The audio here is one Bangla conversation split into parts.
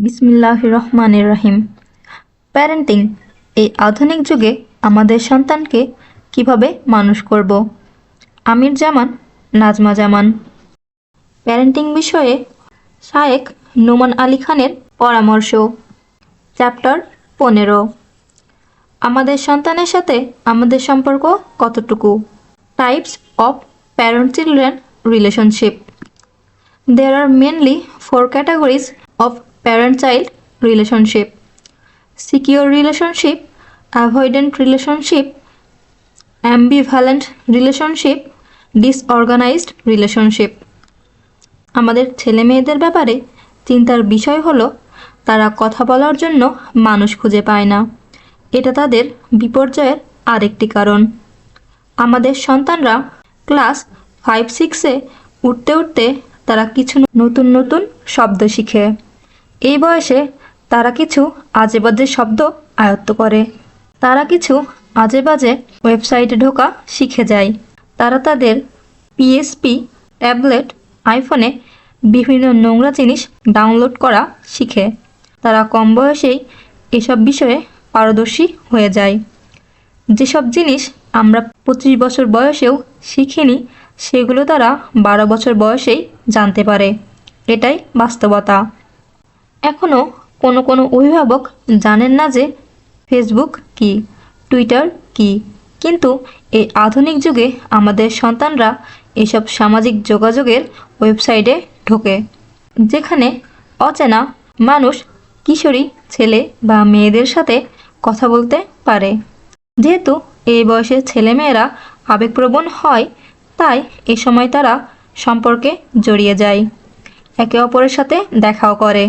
বিসমিল্লাহির রহমানির রহিম। প্যারেন্টিং এই আধুনিক যুগে আমাদের সন্তানকে কিভাবে মানুষ করব। আমির জামান, নাজমা জামান। প্যারেন্টিং বিষয়ে শায়েখ নোমান আলী খানের পরামর্শ। চ্যাপ্টার 15। আমাদের সন্তানের সাথে আমাদের সম্পর্ক কতটুকু। Types of parent children relationship. There are mainly 4 categories of parent-child relationship: secure relationship, avoidant relationship, ambivalent relationship, disorganized relationship. আমাদের ছেলে মেয়েদের ব্যাপারে চিন্তার বিষয় হলো তারা কথা বলার জন্য মানুষ খুঁজে পায় না। এটা তাদের বিপর্যয়ের আরেকটি কারণ। আমাদের সন্তানরা ক্লাস 5-6-এ উঠতে উঠতে তারা কিছু নতুন নতুন শব্দ শিখে। এই বয়সে তারা কিছু আজেবাজে শব্দ আয়ত্ত করে। তারা কিছু আজেবাজে ওয়েবসাইটে ঢোকা শিখে যায়। তারা তাদের পিএসপি, ট্যাবলেট, আইফোনে বিভিন্ন নোংরা জিনিস ডাউনলোড করা শিখে। তারা কম বয়সেই এসব বিষয়ে পারদর্শী হয়ে যায়। যেসব জিনিস আমরা 25 বছর বয়সেও শিখিনি সেগুলো তারা 12 বছর বয়সেই জানতে পারে। এটাই বাস্তবতা। এখনও কোনো অভিভাবক জানেন না যে ফেসবুক কী, টুইটার কী। কিন্তু এই আধুনিক যুগে আমাদের সন্তানরা এসব সামাজিক যোগাযোগের ওয়েবসাইটে ঢোকে, যেখানে অচেনা মানুষ কিশোরী ছেলে বা মেয়েদের সাথে কথা বলতে পারে। যেহেতু এই বয়সের ছেলেমেয়েরা আবেগপ্রবণ হয়, তাই এ সময় তারা সম্পর্কে জড়িয়ে যায়, একে অপরের সাথে দেখাও করে।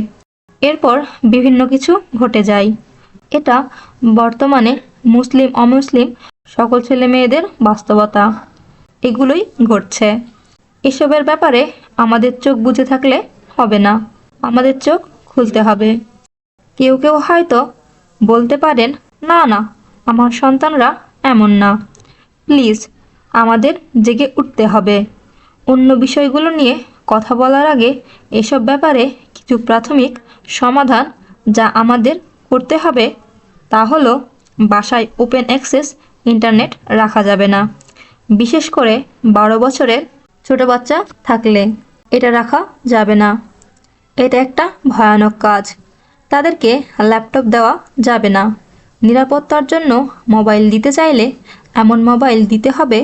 এরপর বিভিন্ন কিছু ঘটে যায়। এটা বর্তমানে মুসলিম অমুসলিম সকল ছেলে মেয়েদের বাস্তবতা। এগুলোই ঘটছে। এসবের ব্যাপারে আমাদের চোখ বুজে থাকলে হবে না, আমাদের চোখ খুলতে হবে। কেউ কেউ হয়তো বলতে পারেন, না না, আমার সন্তানরা এমন না। প্লিজ, আমাদের জেগে উঠতে হবে। অন্য বিষয়গুলো নিয়ে কথা বলার আগে এসব ব্যাপারে কিছু প্রাথমিক সমাধান যা আমাদের করতে হবে তা হলো, বাসায় ওপেন অ্যাক্সেস ইন্টারনেট রাখা যাবে না। বিশেষ করে 12 বছরের ছোট বাচ্চা থাকলে এটা রাখা যাবে না। এটা একটা ভয়ানক কাজ। তাদেরকে ল্যাপটপ দেওয়া যাবে না। নিরাপত্তার জন্য মোবাইল দিতে চাইলে এমন মোবাইল দিতে হবে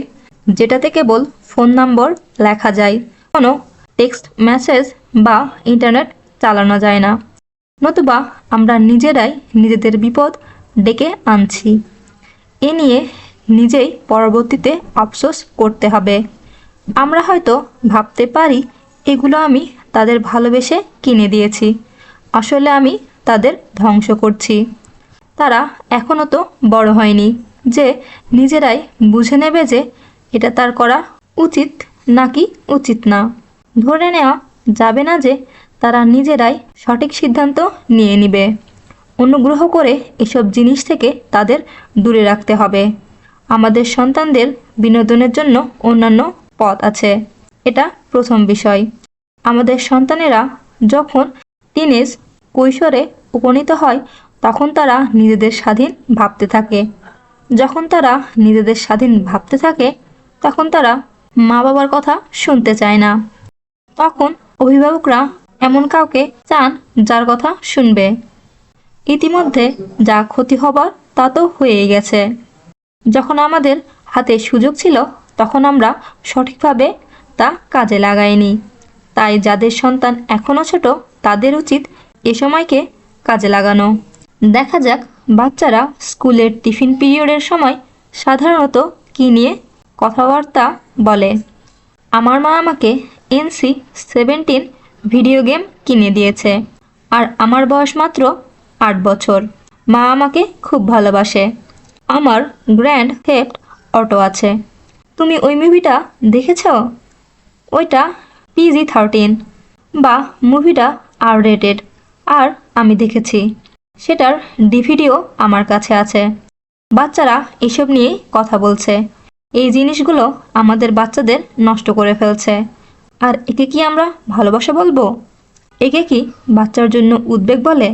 যেটাতে কেবল ফোন নম্বর লেখা যায়, কোনো টেক্সট মেসেজ বা ইন্টারনেট চালানো যায় না। নতুবা আমরা নিজেরাই নিজেদের বিপদ ডেকে আনছি। এ নিয়ে নিজেই পরবর্তীতে আফসোস করতে হবে। আমরা হয়তো ভাবতে পারি এগুলো আমি তাদের ভালোবেসে কিনে দিয়েছি, আসলে আমি তাদের ধ্বংস করছি। তারা এখনও তো বড় হয়নি যে নিজেরাই বুঝে নেবে যে এটা তার করা উচিত নাকি উচিত না। ধরে নেওয়া যাবে না যে তারা নিজেরাই সঠিক সিদ্ধান্ত নিয়ে নেবে। অনুগ্রহ করে এসব জিনিস থেকে তাদের দূরে রাখতে হবে। আমাদের সন্তানদের বিনোদনের জন্য অন্যান্য পথ আছে। এটা প্রথম বিষয়। আমাদের সন্তানেরা যখন টিনেজ কৈশোরে উপনীত হয় তখন তারা নিজেদের স্বাধীন ভাবতে থাকে। যখন তারা নিজেদের স্বাধীন ভাবতে থাকে তখন তারা মা বাবার কথা শুনতে চায় না। তখন অভিভাবকরা এমন কাউকে চান যার কথা শুনবে। ইতিমধ্যে যা ক্ষতি হবার তা তো হয়েই গেছে। যখন আমাদের হাতে সুযোগ ছিল তখন আমরা সঠিকভাবে তা কাজে লাগাইনি। তাই যাদের সন্তান এখনও ছোট তাদের উচিত এ সময়কে কাজে লাগানো। দেখা যাক বাচ্চারা স্কুলের টিফিন পিরিয়ডের সময় সাধারণত কী নিয়ে কথাবার্তা বলে। আমার মা আমাকে NC-17 ভিডিও গেম কিনে দিয়েছে, আর আমার বয়স মাত্র 8 বছর। মা আমাকে খুব ভালোবাসে। আমার গ্র্যান্ড থেফট অটো আছে। তুমি ওই মুভিটা দেখেছ? ওইটা PG-13 বা মুভিটা R-rated, আর আমি দেখেছি। সেটার ডিভিডিও আমার কাছে আছে। বাচ্চারা এসব নিয়েই কথা বলছে। এই জিনিসগুলো আমাদের বাচ্চাদের নষ্ট করে ফেলছে। আর একে কি আমরা ভালোবাসা বলবো? একে কি বাচ্চার জন্য উদ্বেগ বলে?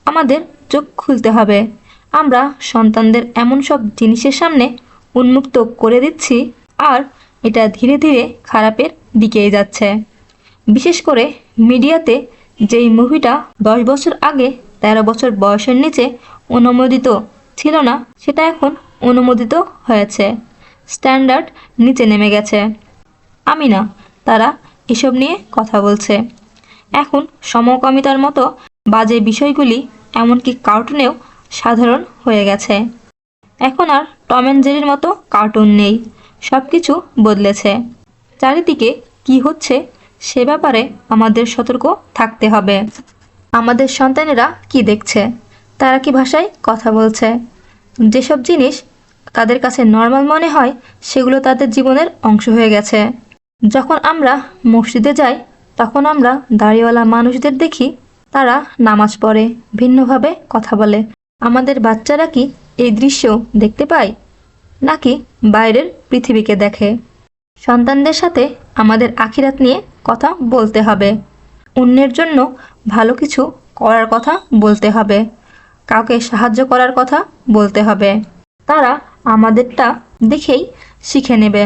আমাদের চোখ খুলতে হবে। আমরা সন্তানদের এমন সব জিনিসের সামনে উন্মুক্ত করে দিচ্ছি, আর এটা ধীরে ধীরে খারাপের দিকেই যাচ্ছে। বিশেষ করে মিডিয়াতে যেই মুভিটা 10 বছর আগে 13 বছর বয়সের নিচে অনুমোদিত ছিল না, সেটা এখন অনুমোদিত হয়েছে। স্ট্যান্ডার্ড নিচে নেমে গেছে। আমি না, তারা এসব নিয়ে কথা বলছে। এখন সমকামিতার মতো বাজে বিষয়গুলি এমনকি কার্টুনেও সাধারণ হয়ে গেছে। এখন আর টম অ্যান্ড জেরির মতো কার্টুন নেই। সব কিছু বদলেছে। চারিদিকে কি হচ্ছে সে ব্যাপারে আমাদের সতর্ক থাকতে হবে। আমাদের সন্তানেরা কি দেখছে, তারা কি ভাষায় কথা বলছে, যেসব জিনিস তাদের কাছে নর্মাল মনে হয় সেগুলো তাদের জীবনের অংশ হয়ে গেছে। যখন আমরা মসজিদে যাই তখন আমরা দাড়িওয়ালা মানুষদের দেখি, তারা নামাজ পড়ে, ভিন্নভাবে কথা বলে। আমাদের বাচ্চারা কি এই দৃশ্য দেখতে পায়, নাকি বাইরের পৃথিবীকে দেখে? সন্তানদের সাথে আমাদের আখিরাত নিয়ে কথা বলতে হবে। অন্যের জন্য ভালো কিছু করার কথা বলতে হবে, কাউকে সাহায্য করার কথা বলতে হবে। তারা আমাদেরটা দেখেই শিখে নেবে।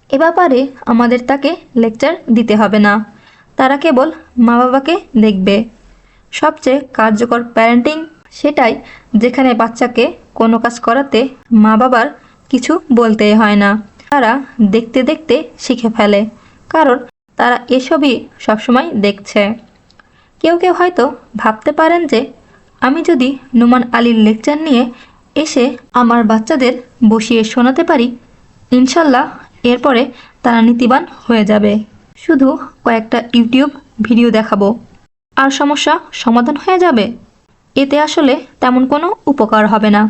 এ ব্যাপারে আমাদের তাকে লেকচার দিতে হবে না। তারা কেবল মা বাবাকে দেখবে। সবচেয়ে কার্যকর প্যারেন্টিং সেটাই, যেখানে বাচ্চাকে কোনো কাজ করাতে মা বাবার কিছু বলতেই হয় না। তারা দেখতে দেখতে শিখে ফেলে, কারণ তারা এসবই সবসময় দেখছে। কেউ কেউ হয়তো ভাবতে পারেন যে আমি যদি নোমান আলীর লেকচার নিয়ে এসে আমার বাচ্চাদের বসিয়ে শোনাতে পারি, ইনশাল্লাহ এরপরে তারা নীতিবান হয়ে যাবে। শুধু কয়েকটা ইউটিউব ভিডিও দেখাবো আর সমস্যা সমাধান হয়ে যাবে। এতে আসলে তেমন কোনো উপকার হবে না।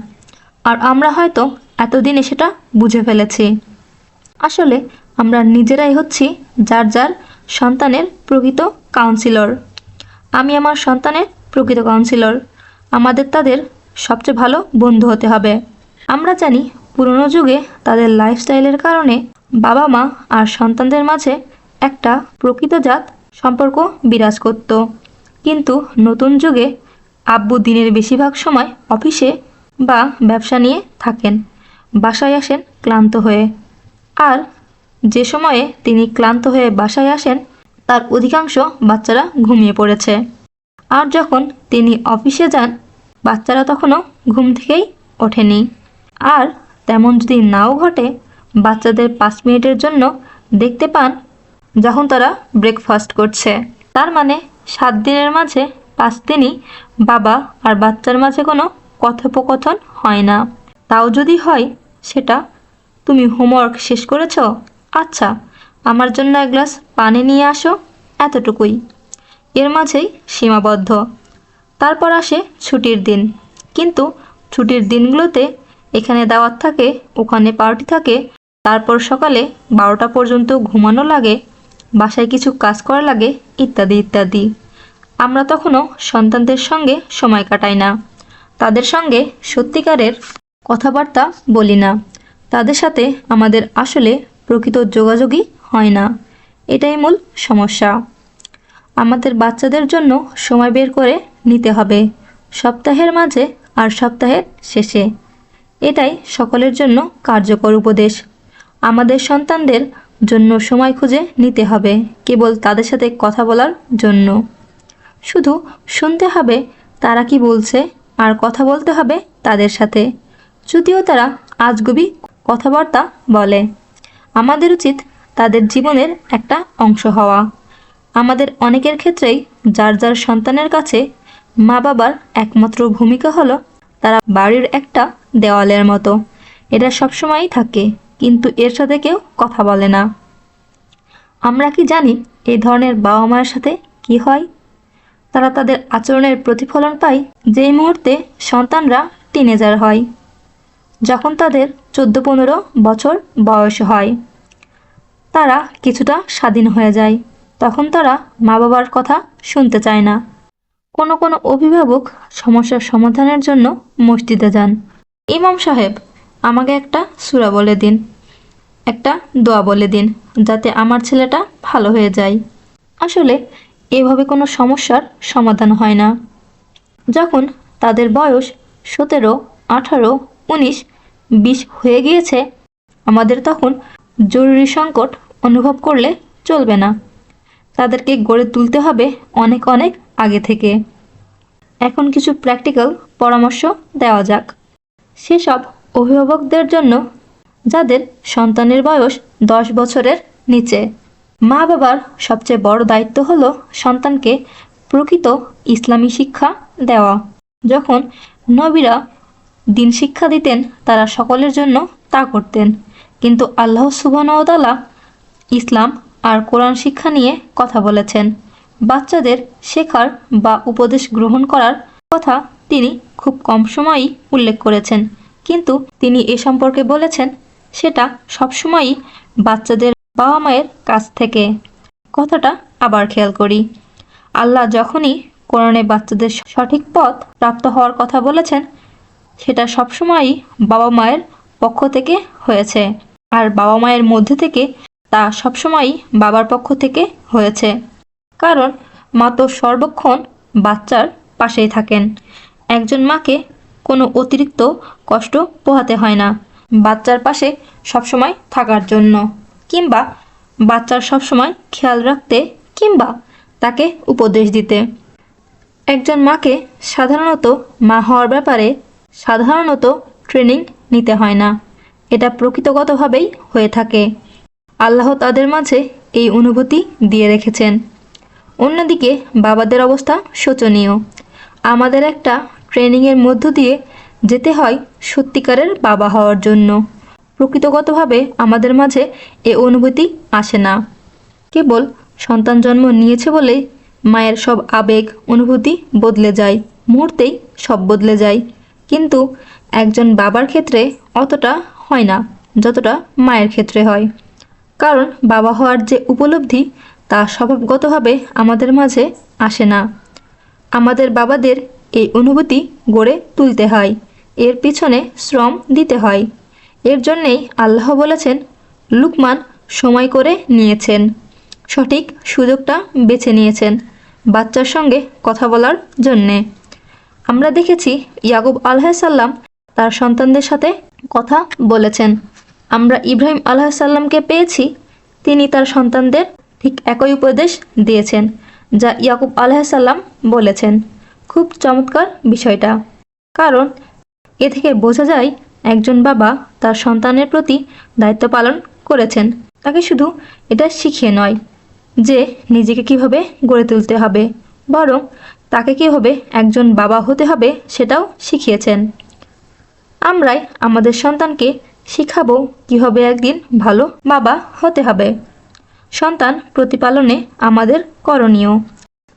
আর আমরা হয়তো এতদিনে সেটা বুঝে ফেলেছি। আসলে আমরা নিজেরাই হচ্ছি যার যার সন্তানের প্রকৃত কাউন্সিলর। আমি আমার সন্তানের প্রকৃত কাউন্সিলর। আমাদের তাদের সবচেয়ে ভালো বন্ধু হতে হবে। আমরা জানি পুরনো যুগে তাদের লাইফস্টাইলের কারণে বাবা মা আর সন্তানদের মাঝে একটা প্রকৃতজাত সম্পর্ক বিরাজ করত। কিন্তু নতুন যুগে আব্বু দিনের বেশিরভাগ সময় অফিসে বা ব্যবসা নিয়ে থাকেন, বাসায় আসেন ক্লান্ত হয়ে। আর যে সময়ে তিনি ক্লান্ত হয়ে বাসায় আসেন তার অধিকাংশ বাচ্চারা ঘুমিয়ে পড়েছে। আর যখন তিনি অফিসে যান বাচ্চারা তখনও ঘুম থেকেই ওঠেনি। আর তেমন যদি নাও ঘটে, বাচ্চাদের 5 মিনিটের জন্য দেখতে পান যখন তারা ব্রেকফাস্ট করছে। তার মানে 7 দিনের মাঝে 5 দিনই বাবা আর বাচ্চার মাঝে কোনো কথোপকথন হয় না। তাও যদি হয়, সেটা তুমি হোমওয়ার্ক শেষ করেছ, আচ্ছা আমার জন্য এক গ্লাস পানি নিয়ে আসো, এতটুকুই। এর মাঝেই সীমাবদ্ধ। তারপর আসে ছুটির দিন। কিন্তু ছুটির দিনগুলোতে এখানে দাওয়াত থাকে, ওখানে পার্টি থাকে, তারপর সকালে 12টা পর্যন্ত ঘুমানো লাগে, বাসায় কিছু কাজ করা লাগে, ইত্যাদি ইত্যাদি। আমরা তখনও সন্তানদের সঙ্গে সময় কাটাই না, তাদের সঙ্গে সত্যিকারের কথাবার্তা বলি না, তাদের সাথে আমাদের আসলে প্রকৃত যোগাযোগই হয় না। এটাই মূল সমস্যা। আমাদের বাচ্চাদের জন্য সময় বের করে নিতে হবে, সপ্তাহের মাঝে আর সপ্তাহের শেষে। এটাই সকলের জন্য কার্যকর উপদেশ। আমাদের সন্তানদের জন্য সময় খুঁজে নিতে হবে, কেবল তাদের সাথে কথা বলার জন্য। শুধু শুনতে হবে তারা কি বলছে, আর কথা বলতে হবে তাদের সাথে, যদিও তারা আজগুবি কথাবার্তা বলে। আমাদের উচিত তাদের জীবনের একটা অংশ হওয়া। আমাদের অনেকের ক্ষেত্রেই যার যার সন্তানের কাছে মা বাবার একমাত্র ভূমিকা হলো তারা বাড়ির একটা দেওয়ালের মতো। এটা সবসময়ই থাকে, কিন্তু এর সাথে কেউ কথা বলে না। আমরা কি জানি এই ধরনের বাবা মায়ের সাথে কি হয়? তারা তাদের আচরণের প্রতিফলন পায় যেই মুহূর্তে সন্তানরা টিনেজার হয়, যখন তাদের 14-15 বছর বয়স হয়। তারা কিছুটা স্বাধীন হয়ে যায়, তখন তারা মা বাবার কথা শুনতে চায় না। কোনো কোনো অভিভাবক সমস্যার সমাধানের জন্য মসজিদে যান। ইমাম সাহেব, আমাকে একটা সূরা বলে দিন, একটা দোয়া বলে দিন, যাতে আমার ছেলেটা ভালো হয়ে যায়। আসলে এভাবে কোনো সমস্যার সমাধান হয় না। যখন তাদের বয়স 17, 18, 19, 20 হয়ে গিয়েছে, আমাদের তখন জরুরি সংকট অনুভব করলে চলবে না। তাদেরকে গড়ে তুলতে হবে অনেক অনেক আগে থেকে। এখন কিছু প্র্যাকটিক্যাল পরামর্শ দেওয়া যাক সেসব অভিভাবকদের জন্য যাদের সন্তানের বয়স 10 বছরের নিচে। মা বাবার সবচেয়ে বড় দায়িত্ব হলো সন্তানকে প্রকৃত ইসলামী শিক্ষা দেওয়া। যখন নবীরা দিন শিক্ষা দিতেন তারা সকলের জন্য তা করতেন, কিন্তু আল্লাহ সুবহানাহু ওয়া তাআলা ইসলাম আর কোরআন শিক্ষা নিয়ে কথা বলেছেন। বাচ্চাদের শেখার বা উপদেশ গ্রহণ করার কথা তিনি খুব কম সময়ই উল্লেখ করেছেন, কিন্তু তিনি এ সম্পর্কে বলেছেন সেটা সবসময়ই বাচ্চাদের বাবা মায়ের কাছ থেকে। কথাটা আবার খেয়াল করি, আল্লাহ যখনই কোরআনে বাচ্চাদের সঠিক পথ প্রাপ্ত হওয়ার কথা বলেছেন সেটা সবসময়ই বাবা মায়ের পক্ষ থেকে হয়েছে, আর বাবা মায়ের মধ্যে থেকে তা সবসময়ই বাবার পক্ষ থেকে হয়েছে। কারণ মা তো সর্বক্ষণ বাচ্চার পাশেই থাকেন। একজন মাকে কোনো অতিরিক্ত কষ্ট পোহাতে হয় না বাচ্চার পাশে সবসময় থাকার জন্য, কিংবা বাচ্চার সবসময় খেয়াল রাখতে, কিংবা তাকে উপদেশ দিতে। একজন মাকে সাধারণত মা হওয়ার ব্যাপারে সাধারণত ট্রেনিং নিতে হয় না, এটা প্রকৃতিগতভাবেই হয়ে থাকে। আল্লাহ তাদের মাঝে এই অনুভূতি দিয়ে রেখেছেন। অন্যদিকে বাবাদের অবস্থা শোচনীয়। আমাদের একটা ট্রেনিংয়ের মধ্য দিয়ে যেতে হয় সত্যিকারের বাবা হওয়ার জন্য। প্রকৃতিগতভাবে আমাদের মাঝে এ অনুভূতি আসে না। কেবল সন্তান জন্ম নিয়েছে বলেই মায়ের সব আবেগ অনুভূতি বদলে যায়, মুহূর্তেই সব বদলে যায়। কিন্তু একজন বাবার ক্ষেত্রে অতটা হয় না যতটা মায়ের ক্ষেত্রে হয়। কারণ বাবা হওয়ার যে উপলব্ধি তা স্বভাবগতভাবে আমাদের মাঝে আসে না। আমাদের বাবাদের এই অনুভূতি গড়ে তুলতে হয়, এর পিছনে শ্রম দিতে হয়। এর জন্যেই আল্লাহ বলেছেন, লুকমান সময় করে নিয়েছেন, সঠিক সুযোগটা বেছে নিয়েছেন বাচ্চার সঙ্গে কথা বলার জন্যে। আমরা দেখেছি ইয়াকুব আলাইহিসসালাম তার সন্তানদের সাথে কথা বলেছেন। আমরা ইব্রাহিম আলাইহিসসালামকে পেয়েছি, তিনি তার সন্তানদের ঠিক একই উপদেশ দিয়েছেন যা ইয়াকুব আলাইহিসসালাম বলেছেন। খুব চমৎকার বিষয়টা, কারণ এ থেকে বোঝা যায় একজন বাবা তার সন্তানের প্রতি দায়িত্ব পালন করেছেন। তাকে শুধু এটা শিখিয়ে নয় যে নিজেকে কিভাবে গড়ে তুলতে হবে, বরং তাকে কীভাবে একজন বাবা হতে হবে সেটাও শিখিয়েছেন। আমরাই আমাদের সন্তানকে শিখাবো কিভাবে একদিন ভালো বাবা হতে হবে। সন্তান প্রতিপালনে আমাদের করণীয়।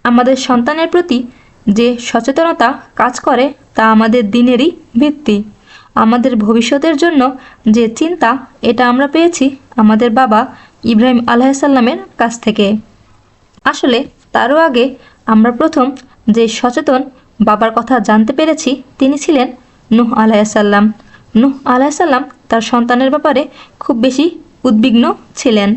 আমাদের সন্তানের প্রতি যে সচেতনতা কাজ করে তা আমাদের দিনেরই ভিত্তি। আমাদের ভবিষ্যতের জন্য যে চিন্তা, এটা আমরা পেয়েছি আমাদের বাবা ইব্রাহিম আলাইহিসসালামের কাছ থেকে। আসলে তারও আগে আমরা প্রথম যে সচেতন বাবার কথা জানতে পেরেছি তিনি ছিলেন নূহ আলাইহিসসালাম। নূহ আলাইহিসসালাম তার সন্তানের ব্যাপারে খুব বেশি উদ্বিগ্ন ছিলেন।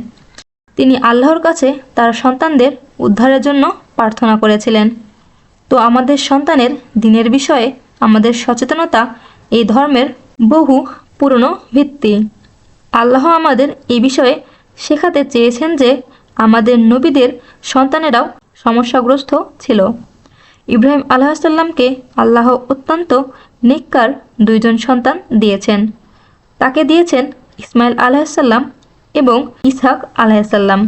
তিনি আল্লাহর কাছে তার সন্তানদের উদ্ধারের জন্য প্রার্থনা করেছিলেন। তো আমাদের সন্তানের দিনের বিষয়ে আমাদের সচেতনতা এই ধর্মের বহু পুরনো ভিত্তি। আল্লাহ আমাদের এই বিষয়ে শেখাতে চেয়েছেন যে আমাদের নবীদের সন্তানেরাও সমস্যাগ্রস্ত ছিল। ইব্রাহিম আলাইহিসসালামকে আল্লাহ অত্যন্ত নেককার 2জন সন্তান দিয়েছেন। তাকে দিয়েছেন ইসমাইল আলাইহিসসালাম এবং ইসহাক আলাইহিসসালাম।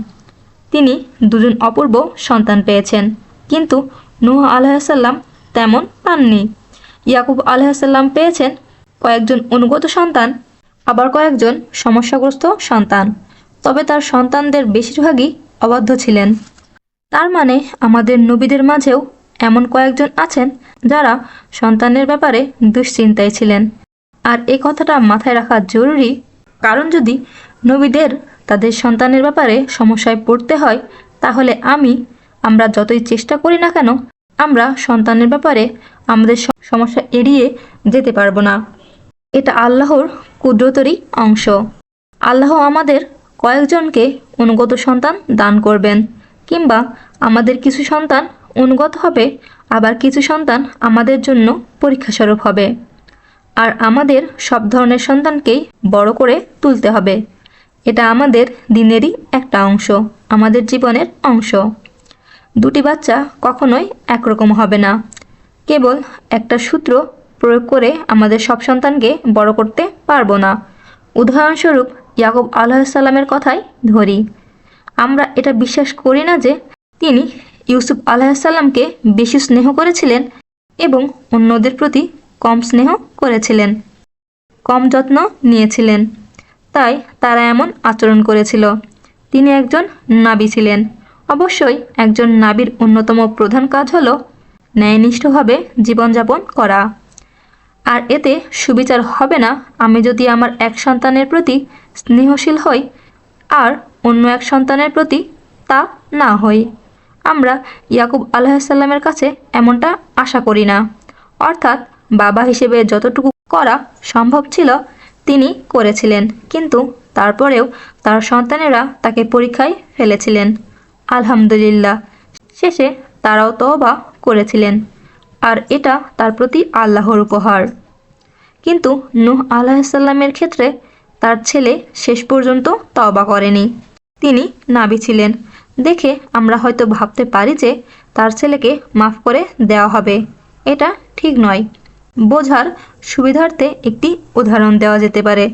তিনি 2জন অপূর্ব সন্তান পেয়েছেন, কিন্তু নূহ আলাইহিসসালাম তেমন পাননি। ইয়াকুব আলাইহিসসালাম পেয়েছেন কয়েকজন অনুগত সন্তান, আবার কয়েকজন সমস্যাগ্রস্ত সন্তান, তবে তার সন্তানদের বেশিরভাগই অবাধ্য ছিলেন। তার মানে আমাদের নবীদের মাঝেও এমন কয়েকজন আছেন যারা সন্তানের ব্যাপারে দুশ্চিন্তায় ছিলেন। আর এই কথাটা মাথায় রাখা জরুরি, কারণ যদি নবীদের তাদের সন্তানের ব্যাপারে সমস্যায় পড়তে হয় তাহলে আমরা যতই চেষ্টা করি না কেন আমরা সন্তানের ব্যাপারে আমাদের সমস্যা এড়িয়ে যেতে পারবো না। এটা আল্লাহর কুদরতেরই অংশ। আল্লাহ আমাদের কয়েকজনকে অনুগত সন্তান দান করবেন, কিংবা আমাদের কিছু সন্তান অনুগত হবে, আবার কিছু সন্তান আমাদের জন্য পরীক্ষাস্বরূপ হবে। আর আমাদের সব ধরনের সন্তানকেই বড় করে তুলতে হবে। এটা আমাদের দিনেরই একটা অংশ, আমাদের জীবনের অংশ। দুটি বাচ্চা কখনোই একরকম হবে না। কেবল একটা সূত্র প্রয়োগ করে আমাদের সব সন্তানকে বড় করতে পারবো না। উদাহরণস্বরূপ ইয়াকুব আলাইহিসসালামের কথাই ধরি। আমরা এটা বিশ্বাস করি না যে তিনি ইউসুফ আলাইহিসসালামকে বেশি স্নেহ করেছিলেন এবং অন্যদের প্রতি কম স্নেহ করেছিলেন, কম যত্ন নিয়েছিলেন, তাই তারা এমন আচরণ করেছিল। তিনি একজন নাবী ছিলেন। অবশ্যই একজন নাবীর অন্যতম প্রধান কাজ হলো ন্যায়নিষ্ঠভাবে জীবনযাপন করা। আর এতে সুবিচার হবে না আমি যদি আমার এক সন্তানের প্রতি স্নেহশীল হই আর অন্য এক সন্তানের প্রতি তা না হই। আমরা ইয়াকুব আলাইহিসসালামের কাছে এমনটা আশা করি না। অর্থাৎ বাবা হিসেবে যতটুকু করা সম্ভব ছিল তিনি করেছিলেন, কিন্তু তারপরেও তার সন্তানেরা তাকে পরীক্ষায় ফেলেছিলেন। আলহামদুলিল্লাহ, শেষে তারাও তওবা করেছিলেন, আর এটা তার প্রতি আল্লাহর উপহার। কিন্তু নূহ আলাইহিসসালামের ক্ষেত্রে তার ছেলে শেষ পর্যন্ত তওবা করেনি। তিনি নাবী ছিলেন দেখে আমরা হয়তো ভাবতে পারি যে তার ছেলেকে মাফ করে দেওয়া হবে। এটা ঠিক নয়। বোঝার সুবিধার্থে একটি উদাহরণ দেওয়া যেতে পারে।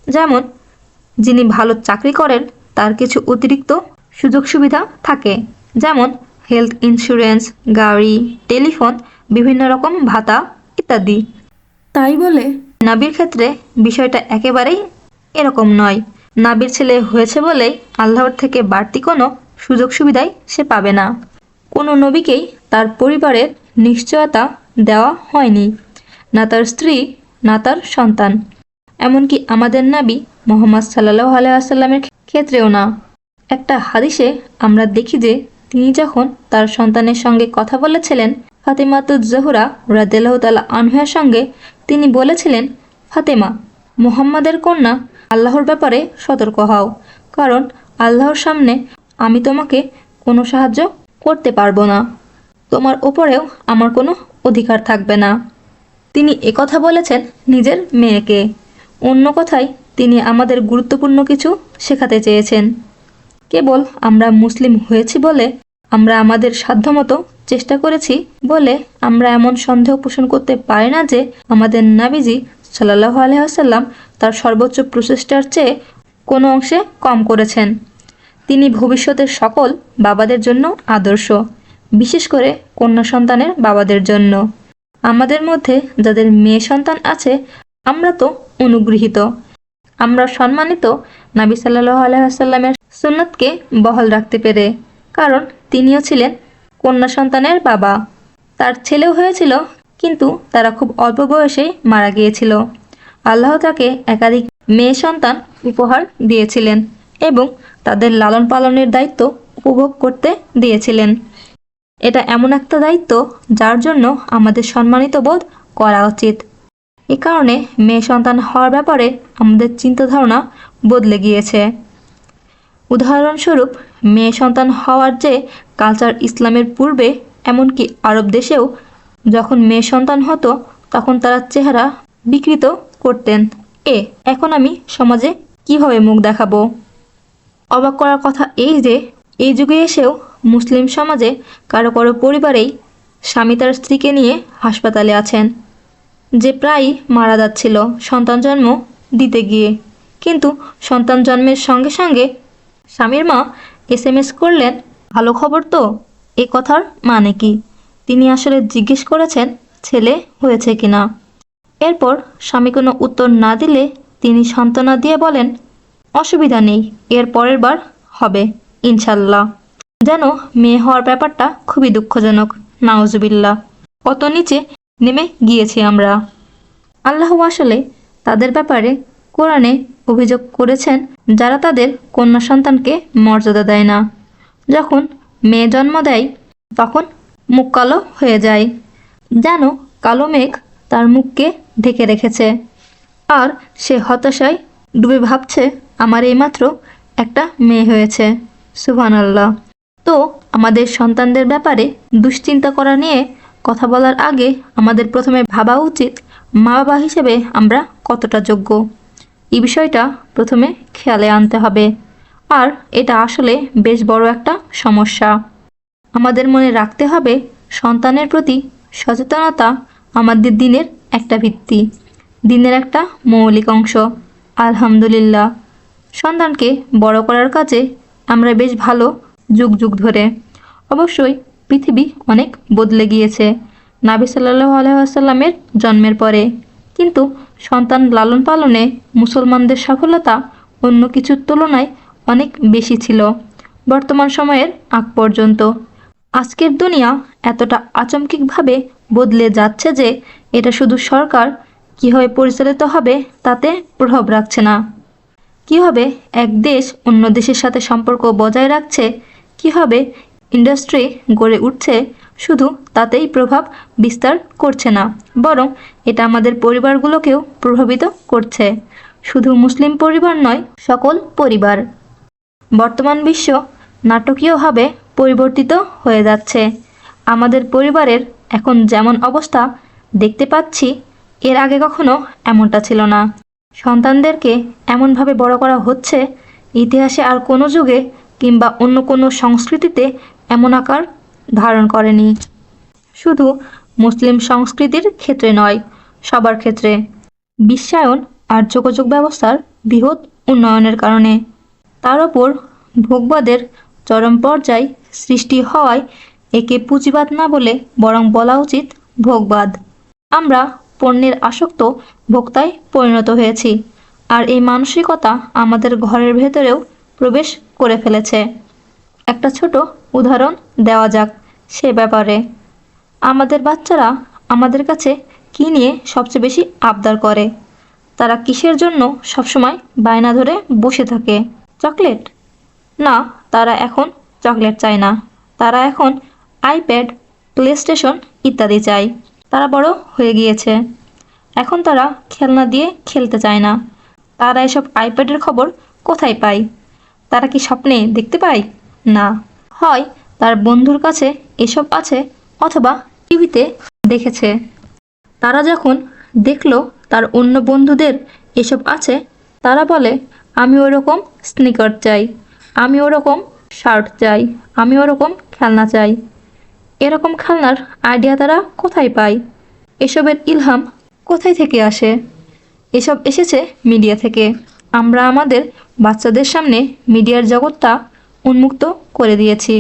যেমন, যিনি ভালো চাকরি করেন তার কিছু অতিরিক্ত সুযোগ সুবিধা থাকে, যেমন হেলথ ইন্স্যুরেন্স, গাড়ি, টেলিফোন, বিভিন্ন রকম ভাতা ইত্যাদি। তাই বলে নাবির ক্ষেত্রে বিষয়টা একেবারেই এরকম নয়। নাবির ছেলে হয়েছে বলেই আল্লাহর থেকে বাড়তি কোনো সুযোগ সুবিধাই সে পাবে না। কোনো নবীকেই তার পরিবারের নিশ্চয়তা দেওয়া হয়নি, না তার স্ত্রী, না তার সন্তান, এমনকি আমাদের নবী মুহাম্মদ সাল্লাল্লাহু আলাইহি ওয়াসাল্লামের ক্ষেত্রেও না। একটা হাদিসে আমরা দেখি যে তিনি যখন তার সন্তানের সঙ্গে কথা বলেছিলেন ফাতেমাতুজ জোহরা রাদিয়াল্লাহু তাআলা আনহার সঙ্গে, তিনি বলেছিলেন, ফাতেমা, মুহাম্মাদের কন্যা, আল্লাহর ব্যাপারে সতর্ক হও, কারণ আল্লাহর সামনে আমি তোমাকে কোনো সাহায্য করতে পারবো না, তোমার ওপরেও আমার কোনো অধিকার থাকবে না। তিনি একথা বলেছেন নিজের মেয়েকে। অন্য কথায় তিনি আমাদের গুরুত্বপূর্ণ কিছু শেখাতে চেয়েছেন। কেবল আমরা মুসলিম হয়েছি বলে, আমরা আমাদের সাধ্যমতো চেষ্টা করেছি বলে আমরা এমন সন্দেহ পোষণ করতে পারি না যে আমাদের নবীজি সাল্লাল্লাহু আলাইহি ওয়াসাল্লাম তার সর্বোচ্চ প্রচেষ্টার চেয়ে কোনো অংশে কম করেছেন। তিনি ভবিষ্যতের সকল বাবাদের জন্য আদর্শ, বিশেষ করে কন্যা সন্তানের বাবাদের জন্য। আমাদের মধ্যে যাদের মেয়ে সন্তান আছে আমরা তো অনুগৃহীত, আমরা সম্মানিত নবী সাল্লাল্লাহু আলাইহি ওয়াসাল্লামের সুন্নাতকে বহাল রাখতে পেরে, কারণ তিনিও ছিলেন কন্যা সন্তানের বাবা। তার ছেলেও হয়েছিল, কিন্তু তারা খুব অল্প বয়সেই মারা গিয়েছিল। আল্লাহ তাকে একাধিক মেয়ে সন্তান উপহার দিয়েছিলেন এবং তাদের লালন পালনের দায়িত্ব উপভোগ করতে দিয়েছিলেন। এটা এমন একটা দায়িত্ব যার জন্য আমাদের সম্মানিত বোধ করা উচিত। এ কারণে মেয়ে সন্তান হওয়ার ব্যাপারে আমাদের চিন্তাধারণা বদলে গিয়েছে। উদাহরণস্বরূপ, মেয়ে সন্তান হওয়ার যে কালচার ইসলামের পূর্বে, এমনকি আরব দেশেও যখন মেয়ে সন্তান হতো তখন তারা চেহারা বিকৃত করতেন। এখন আমি সমাজে কিভাবে মুখ দেখাবো? অবাক করার কথা এই যে এই যুগে এসেও মুসলিম সমাজে কারো কারো পরিবারেই স্বামী তার স্ত্রীকে নিয়ে হাসপাতালে আছেন, যে প্রায়ই মারা যাচ্ছিল সন্তান জন্ম দিতে গিয়ে। কিন্তু সন্তান জন্মের সঙ্গে সঙ্গে স্বামীর মা SMS করলেন, ভালো খবর তো। এ কথার মানে কি? তিনি আসলে জিজ্ঞেস করেছেন ছেলে হয়েছে কিনা। এরপর স্বামী কোনো উত্তর না দিলে তিনি সান্ত্বনা দিয়ে বলেন, অসুবিধা নেই, এর পরের বার হবে ইনশাল্লাহ। যেন মেয়ে হওয়ার ব্যাপারটা খুবই দুঃখজনক। নাউজুবিল্লাহ, কত নিচে নেমে গিয়েছি আমরা। আল্লাহ আসলে তাদের ব্যাপারে কোরআনে অভিযোগ করেছেন যারা তাদের কন্যা সন্তানকে মর্যাদা দেয় না। যখন মেয়ে জন্ম দেয় তখন মুখ কালো হয়ে যায়, যেন কালো মেঘ তার মুখকে ঢেকে রেখেছে, আর সে হতাশায় ডুবে ভাবছে আমার এইমাত্র একটা মেয়ে হয়েছে। সুবহানাল্লাহ। তো আমাদের সন্তানদের ব্যাপারে দুশ্চিন্তা করা নিয়ে কথা বলার আগে আমাদের প্রথমে ভাবা উচিত মা বাবা হিসেবে আমরা কতটা যোগ্য। এই বিষয়টা প্রথমে খেয়ালে আনতে হবে। আর এটা আসলে বেশ বড় একটা সমস্যা। আমাদের মনে রাখতে হবে সন্তানের প্রতি সচেতনতা আমাদের দিনের একটা ভিত্তি, দিনের একটা মৌলিক অংশ। আলহামদুলিল্লাহ, সন্তানকে বড় করার কাজে আমরা বেশ ভালো যুগ যুগ ধরে। অবশ্যই পৃথিবী অনেক বদলে গিয়েছে নবী সাল্লাল্লাহু আলাইহি ওয়াসাল্লামের জন্মের পরে, কিন্তু সন্তান লালন পালনে মুসলমানদের সফলতা অন্য কিছুর তুলনায় অনেক বেশি ছিল বর্তমান সময়ের আগ পর্যন্ত। আজকের দুনিয়া এতটা আচমকিকভাবে বদলে যাচ্ছে যে এটা শুধু সরকার কীভাবে পরিচালিত হবে তাতে প্রভাব রাখছে না। কীভাবে এক দেশ অন্য দেশের সাথে সম্পর্ক বজায় রাখছে, কীভাবে ইন্ডাস্ট্রি গড়ে উঠছে, শুধু তাতেই প্রভাব বিস্তার করছে না, বরং এটা আমাদের পরিবারগুলোকেও প্রভাবিত করছে। শুধু মুসলিম পরিবার নয়, সকল পরিবার। বর্তমান বিশ্ব নাটকীয়ভাবে পরিবর্তিত হয়ে যাচ্ছে। আমাদের পরিবারের এখন যেমন অবস্থা দেখতে পাচ্ছি, এর আগে কখনো এমনটা ছিল না। সন্তানদেরকে এমনভাবে বড় করা হচ্ছে, ইতিহাসে আর কোনো যুগে কিংবা অন্য কোনো সংস্কৃতিতে এমন আকার ধারণ করেনি। শুধু মুসলিম সংস্কৃতির ক্ষেত্রে নয়, সবার ক্ষেত্রে। বিশ্বায়ন আর যোগাযোগ ব্যবস্থার বৃহৎ উন্নয়নের কারণে তার ওপর ভোগবাদের চরম পর্যায় সৃষ্টি হওয়ায় একে পুঁজিবাদ না বলে বরং বলা উচিত ভোগবাদ। আমরা পণ্যের আসক্ত ভোক্তায় পরিণত হয়েছি, আর এই মানসিকতা আমাদের ঘরের ভেতরেও প্রবেশ করে ফেলেছে। একটা ছোট উদাহরণ দেওয়া যাক সে ব্যাপারে। আমাদের বাচ্চারা আমাদের কাছে কী নিয়ে সবচেয়ে বেশি আবদার করে? তারা কিসের জন্য সবসময় বায়না ধরে বসে থাকে? চকলেট? না, তারা এখন চকলেট চায় না। তারা এখন আইপ্যাড, প্লেস্টেশন ইত্যাদি চায়। তারা বড় হয়ে গিয়েছে, এখন তারা খেলনা দিয়ে খেলতে চায় না। তারা এসব আইপ্যাডের খবর কোথায় পায়? তারা কি স্বপ্নে দেখতে পায়? না, হয় তার বন্ধুর কাছে এসব আছে অথবা টিভিতে দেখেছে। তারা যখন দেখলো তার অন্য বন্ধুদের এসব আছে, তারা বলে আমি ওরকম স্নিকার চাই, আমি ওরকম শার্ট চাই, আমি ওরকম খেলনা চাই। এরকম খেলনার আইডিয়া তারা কোথায় পায়? এসবের ইলহাম কোথায় থেকে আসে? এসব এসেছে মিডিয়া থেকে। আমরা আমাদের বাচ্চাদের সামনে মিডিয়ার জগৎটা উন্মুক্ত করে দিয়েছি,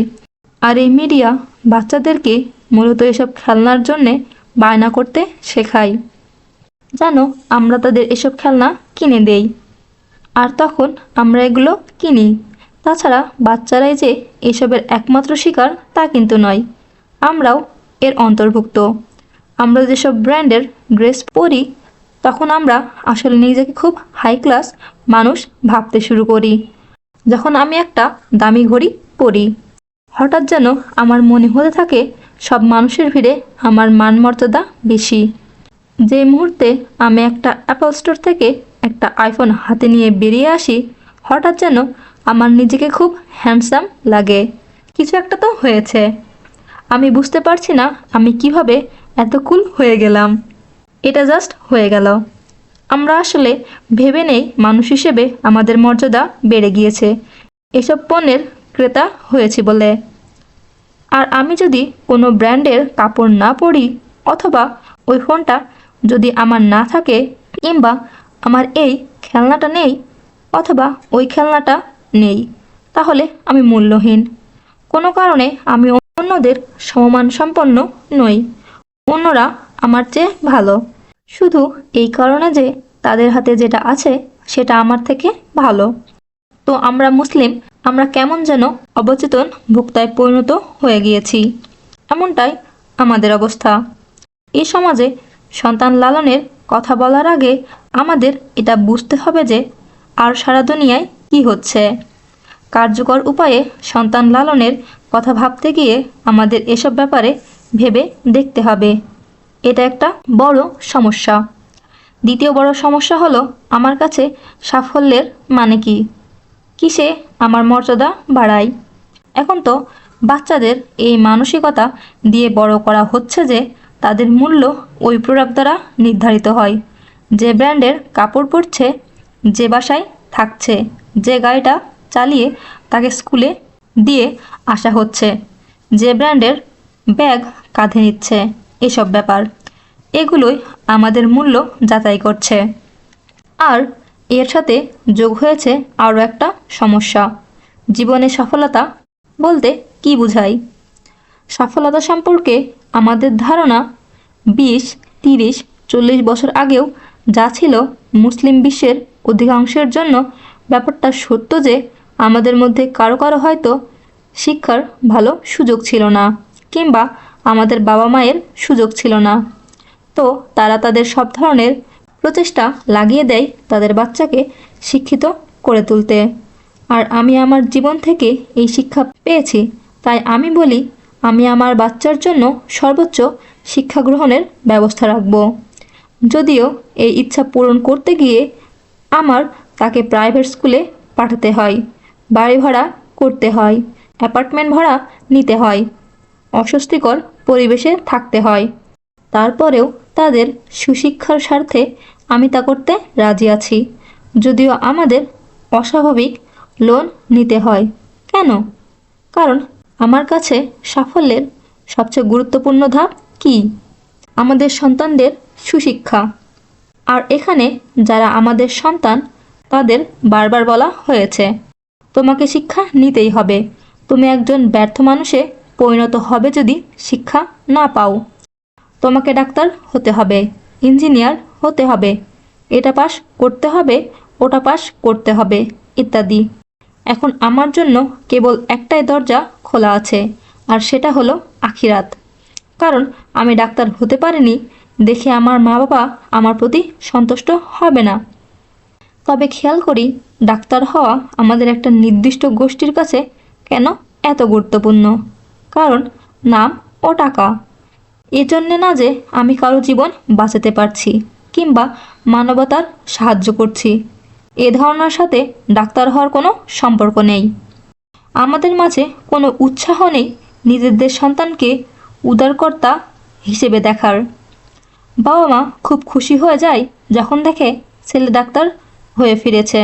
আর এই মিডিয়া বাচ্চাদেরকে মূলত এসব খেলনার জন্যে বায়না করতে শেখায়, যেন আমরা তাদের এসব খেলনা কিনে দেই। আর তখন আমরা এগুলো কিনি। তাছাড়া বাচ্চারাই যে এসবের একমাত্র শিকার তা কিন্তু নয়, আমরাও এর অন্তর্ভুক্ত। আমরা যেসব ব্র্যান্ডের ড্রেস পরি, তখন আমরা আসলে নিজেকে খুব হাই ক্লাস মানুষ ভাবতে শুরু করি। যখন আমি একটা দামি ঘড়ি পরি, হঠাৎ যেন আমার মনে হতে থাকে সব মানুষের ভিড়ে আমার মান মর্যাদা বেশি। যে মুহূর্তে আমি একটা অ্যাপল স্টোর থেকে একটা আইফোন হাতে নিয়ে বেরিয়ে আসি, হঠাৎ যেন আমার নিজেকে খুব হ্যান্ডসাম লাগে। কিছু একটা তো হয়েছে। আমি বুঝতে পারছি না আমি কিভাবে এত কুল হয়ে গেলাম। এটা জাস্ট হয়ে গেল। আমরা আসলে ভেবে নেই মানুষ হিসেবে আমাদের মর্যাদা বেড়ে গিয়েছে এসব পণ্যের ক্রেতা হয়েছি বলে। আর আমি যদি কোনো ব্র্যান্ডের কাপড় না পরি, অথবা ওই ফোনটা যদি আমার না থাকে, কিংবা আমার এই খেলনাটা নেই, অথবা ওই খেলনাটা নেই, তাহলে আমি মূল্যহীন। কোনো কারণে আমি অন্যদের সমমান সম্পন্ন নই। অন্যরা আমার চেয়ে ভালো শুধু এই কারণে যে তাদের হাতে যেটা আছে সেটা আমার থেকে ভালো। তো আমরা মুসলিম, আমরা কেমন যেন অবচেতন ভোক্তায় পরিণত হয়ে গিয়েছি। এমনটাই আমাদের অবস্থা। এই সমাজে সন্তান লালনের কথা বলার আগে আমাদের এটা বুঝতে হবে যে আর সারা দুনিয়ায় কী হচ্ছে। কার্যকর উপায়ে সন্তান লালনের কথা ভাবতে গিয়ে আমাদের এসব ব্যাপারে ভেবে দেখতে হবে। এটা একটা বড় সমস্যা। দ্বিতীয় বড় সমস্যা হলো আমার কাছে সাফল্যের মানে কি? কিসে আমার মর্যাদা বাড়ায়? এখন তো বাচ্চাদের এই মানসিকতা দিয়ে বড় করা হচ্ছে যে তাদের মূল্য ওই প্রোডাক্ট দ্বারা নির্ধারিত হয়। যে ব্র্যান্ডের কাপড় পরছে, যে বাসায় থাকছে, যে গাড়িটা চালিয়ে তাকে স্কুলে দিয়ে আসা হচ্ছে, যে ব্র্যান্ডের ব্যাগ কাঁধে নিচ্ছে, এসব ব্যাপার এগুলোই আমাদের মূল্য যাচাই করছে। আর এর সাথে যোগ হয়েছে আরও একটা সমস্যা। জীবনে সফলতা বলতে কি বোঝায়? সফলতা সম্পর্কে আমাদের ধারণা 20, 30, 40 বছর আগেও যা ছিল, মুসলিম বিশ্বের অধিকাংশের জন্য ব্যাপারটা সত্য যে আমাদের মধ্যে কারো কারো হয়তো শিক্ষার ভালো সুযোগ ছিল না, কিংবা আমাদের বাবা মায়ের সুযোগ ছিল না। তো তারা তাদের সব ধরনের প্রচেষ্টা লাগিয়ে দেয় তাদের বাচ্চাকে শিক্ষিত করে তুলতে। আর আমি আমার জীবন থেকে এই শিক্ষা পেয়েছি, তাই আমি বলি আমি আমার বাচ্চার জন্য সর্বোচ্চ শিক্ষা গ্রহণের ব্যবস্থা রাখব। যদিও এই ইচ্ছা পূরণ করতে গিয়ে আমার তাকে প্রাইভেট স্কুলে পাঠাতে হয়, বাড়ি ভাড়া করতে হয়, অ্যাপার্টমেন্ট ভাড়া নিতে হয়, অস্বস্তিকর পরিবেশে থাকতে হয়, তারপরেও তাদের সুশিক্ষার স্বার্থে আমি তা করতে রাজি আছি। যদিও আমাদের অস্বাভাবিক লোন নিতে হয়। কেন? কারণ আমার কাছে সাফল্যের সবচেয়ে গুরুত্বপূর্ণ ধাপ কি? আমাদের সন্তানদের সুশিক্ষা। আর এখানে যারা আমাদের সন্তান তাদের বারবার বলা হয়েছে, তোমাকে শিক্ষা নিতেই হবে। তুমি একজন ব্যর্থ মানুষে পরিণত হবে যদি শিক্ষা না পাও। তোমাকে ডাক্তার হতে হবে, ইঞ্জিনিয়ার হতে হবে, এটা পাস করতে হবে, ওটা পাস করতে হবে, ইত্যাদি। এখন আমার জন্য কেবল একটাই দরজা খোলা আছে, আর সেটা হলো আখিরাত। কারণ আমি ডাক্তার হতে পারিনি দেখে আমার মা বাবা আমার প্রতি সন্তুষ্ট হবে না। তবে খেয়াল করি ডাক্তার হওয়া আমাদের একটা নির্দিষ্ট গোষ্ঠীর কাছে কেন এত গুরুত্বপূর্ণ? কারণ নাম ও টাকা। এজন্যে না যে আমি কারো জীবন বাঁচাতে পারছি কিংবা মানবতার সাহায্য করছি, এ ধারণার সাথে ডাক্তার হওয়ার কোনো সম্পর্ক নেই। আমাদের মাঝে কোনো উৎসাহ নেই নিজেদের সন্তানকে উদারকর্তা হিসেবে দেখার। বাবা মা খুব খুশি হয়ে যায় যখন দেখে ছেলে ডাক্তার হয়ে ফিরেছে।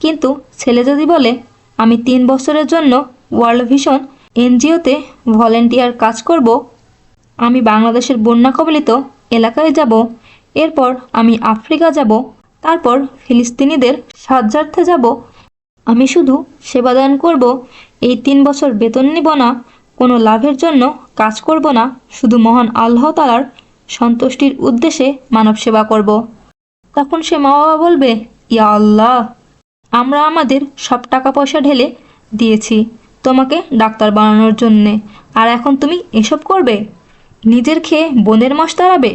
কিন্তু ছেলে যদি বলে আমি 3 বছরের জন্য ওয়ার্ল্ড ভিশন এনজিওতে ভলেন্টিয়ার কাজ করব, আমি বাংলাদেশের বন্যা কবলিত এলাকায় যাব, এরপর আমি আফ্রিকা যাব, তারপর ফিলিস্তিনিদের সাহায্যার্থে যাব, আমি শুধু সেবাদান করব, এই 3 বছর বেতন নিব না, কোনো লাভের জন্য কাজ করব না, শুধু মহান আল্লাহ তাআলার সন্তুষ্টির উদ্দেশ্যে মানব সেবা করব, তখন সে মা বাবা বলবে, ইয়া আল্লাহ, আমরা আমাদের সব টাকা পয়সা ঢেলে দিয়েছি তোমাকে ডাক্তার বানানোর জন্যে, আর এখন তুমি এসব করবে? নিজের খেয়ে বোনের মাস তাড়াবে?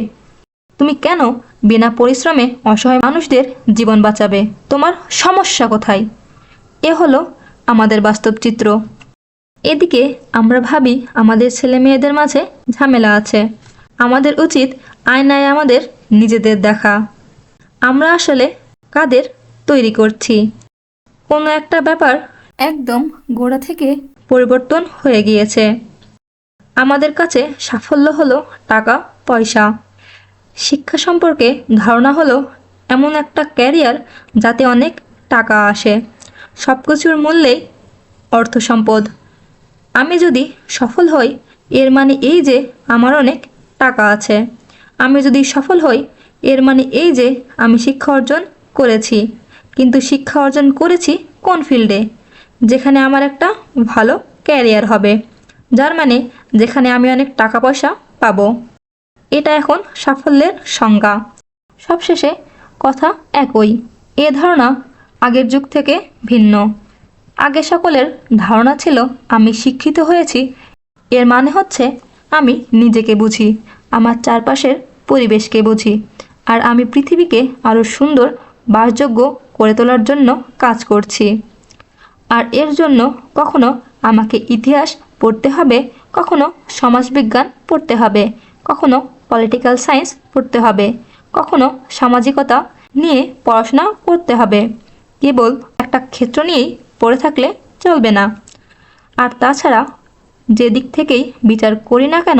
তুমি কেন বিনা পরিশ্রমে অসহায় মানুষদের জীবন বাঁচাবে? তোমার সমস্যা কোথায়? এ হলো আমাদের বাস্তব চিত্র। এদিকে আমরা ভাবি আমাদের ছেলে মেয়েদের মাঝে ঝামেলা আছে, আমাদের উচিত আয়নায় আমাদের নিজেদের দেখা। আমরা আসলে কাদের তৈরি করছি? কোনো একটা ব্যাপার একদম গোড়া থেকে পরিবর্তন হয়ে গিয়েছে। আমাদের কাছে সাফল্য হলো টাকা পয়সা। শিক্ষা সম্পর্কে ধারণা হলো এমন একটা ক্যারিয়ার যাতে অনেক টাকা আসে। সব কিছুর মূল্যেই অর্থ সম্পদ। আমি যদি সফল হই এর মানে এই যে আমার অনেক টাকা আছে। আমি যদি সফল হই এর মানে এই যে আমি শিক্ষা অর্জন করেছি। কিন্তু শিক্ষা অর্জন করেছি কোন ফিল্ডে? যেখানে আমার একটা ভালো ক্যারিয়ার হবে, যার মানে যেখানে আমি অনেক টাকা পয়সা পাবো। এটা এখন সাফল্যের সংজ্ঞা। সবশেষে কথা একই। এ ধারণা আগের যুগ থেকে ভিন্ন। আগে সকলের ধারণা ছিল আমি শিক্ষিত হয়েছি এর মানে হচ্ছে আমি নিজেকে বুঝি, আমার চারপাশের পরিবেশকে বুঝি, আর আমি পৃথিবীকে আরও সুন্দর বাসযোগ্য করে তোলার জন্য কাজ করছি। আর এর জন্য কখনো আমাকে ইতিহাস পড়তে হবে, কখনো সমাজবিজ্ঞান পড়তে হবে, কখনো পলিটিক্যাল সায়েন্স পড়তে হবে, কখনো সামাজিকতা নিয়ে পড়াশোনা করতে হবে। কেবল একটা ক্ষেত্র নিয়েই পড়ে থাকলে চলবে না। আর তাছাড়া যে দিক থেকেই বিচার করি না কেন,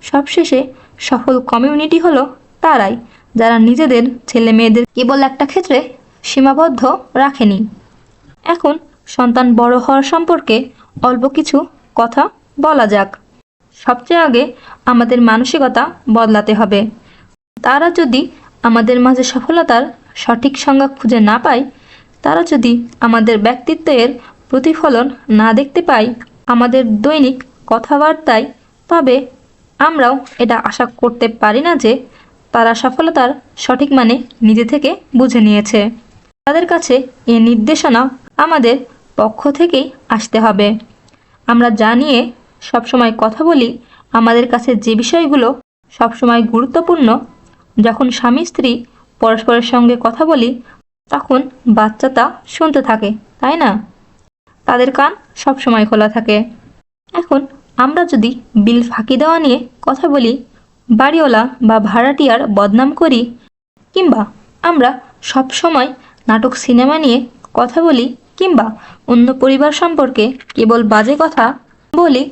সবশেষে সফল কমিউনিটি হলো তারাই যারা নিজেদের ছেলে মেয়েদের কেবল একটা ক্ষেত্রে সীমাবদ্ধ রাখেনি। এখন সন্তান বড় হওয়ার সম্পর্কে অল্প কিছু কথা বলা যাক। সবচেয়ে আগে আমাদের মানসিকতা বদলাতে হবে। তারা যদি আমাদের মাঝে সফলতার সঠিক সংজ্ঞা খুঁজে না পায়, তারা যদি আমাদের ব্যক্তিত্বের প্রতিফলন না দেখতে পায় আমাদের দৈনিক কথাবার্তায়, তবে আমরাও এটা আশা করতে পারি না যে তারা সফলতার সঠিক মানে নিজে থেকে বুঝে নিয়েছে। তাদের কাছে এই নির্দেশনা আমাদের পক্ষ থেকেই আসতে হবে। আমরা যা নিয়ে সবসময় কথা বলি, আমাদের কাছে যে বিষয়গুলো সবসময় গুরুত্বপূর্ণ, যখন স্বামী স্ত্রী পরস্পরের সঙ্গে কথা বলি তখন বাচ্চা তা শুনতে থাকে, তাই না? তাদের কান সবসময় খোলা থাকে। এখন আমরা যদি বিল ফাঁকি দেওয়া নিয়ে কথা বলি, বাড়িওয়ালা বা ভাড়াটিয়ার বদনাম করি, কিংবা আমরা সব সময় নাটক সিনেমা নিয়ে কথা বলি, কিংবা অন্য পরিবার সম্পর্কে কেবল বাজে কথা বলি,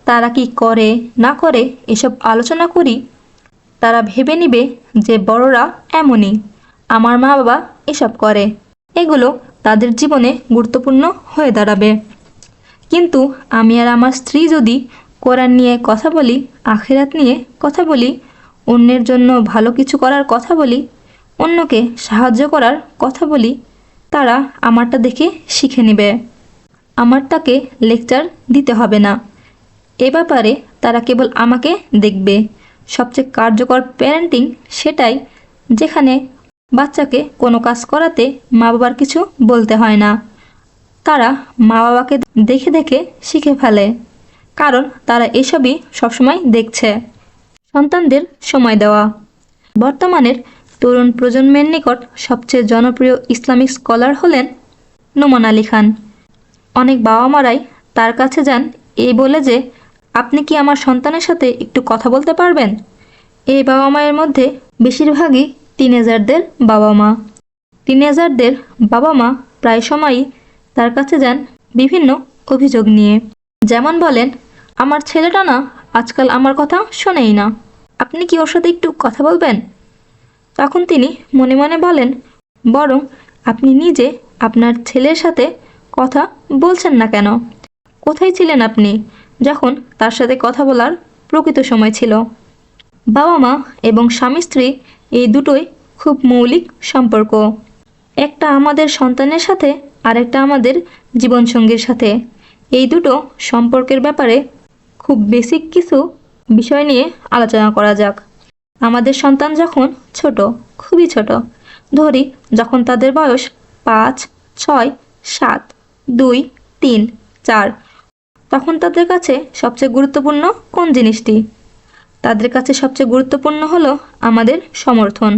তারা কি করে না করে এসব আলোচনা করি, তারা ভেবে নিবে যে বড়রা এমনই, আমার মা বাবা এসব করে, এগুলো তাদের জীবনে গুরুত্বপূর্ণ হয়ে দাঁড়াবে। কিন্তু আমি আর আমার স্ত্রী যদি কোরআন নিয়ে কথা বলি, আখিরাত নিয়ে কথা বলি, অন্যের জন্য ভালো কিছু করার কথা বলি, অন্যকে সাহায্য করার কথা বলি, তারা আমারটা দেখে শিখে নেবে। আমার তাকে লেকচার দিতে হবে না। এ ব্যাপারে তারা কেবল আমাকে দেখবে। সবচেয়ে কার্যকর প্যারেন্টিং সেটাই, যেখানে বাচ্চাকে কোনো কাজ করাতে মা বাবার কিছু বলতে হয় না। তারা মা বাবাকে দেখে দেখে শিখে ফেলে, কারণ তারা এসবই সবসময় দেখছে। সন্তানদের সময় দেওয়া। বর্তমানের তরুণ প্রজন্মের নিকট সবচেয়ে জনপ্রিয় ইসলামিক স্কলার হলেন নোমান আলী খান। অনেক বাবা মারাই তার কাছে যান এই বলে যে, আপনি কি আমার সন্তানের সাথে একটু কথা বলতে পারবেন? এই বাবা মায়ের মধ্যে বেশিরভাগই টিনেজারদের বাবা মা। টিনেজারদের বাবা মা প্রায় সময়ই তার কাছে যান বিভিন্ন অভিযোগ নিয়ে। যেমন বলেন, আমার ছেলেটা না আজকাল আমার কথা শোনেই না, আপনি কি ওর সাথে একটু কথা বলবেন? তখন তিনি মনে মনে বলেন, বরং আপনি নিজে আপনার ছেলের সাথে কথা বলছেন না কেন? কোথায় ছিলেন আপনি যখন তার সাথে কথা বলার প্রকৃত সময় ছিল? বাবা মা এবং স্বামী স্ত্রী এই দুটোই খুব মৌলিক সম্পর্ক। একটা আমাদের সন্তানের সাথে, আরেকটা আমাদের জীবনসঙ্গীর সাথে। এই দুটো সম্পর্কের ব্যাপারে খুব বেসিক কিছু বিষয় নিয়ে আলোচনা করা যাক। আমাদের সন্তান যখন ছোট, খুবই ছোট, ধরি যখন তাদের বয়স 5, 6, 7, 2, 3, 4, তখন তাদের কাছে সবচেয়ে গুরুত্বপূর্ণ কোন জিনিসটি? তাদের কাছে সবচেয়ে গুরুত্বপূর্ণ হলো আমাদের সমর্থন।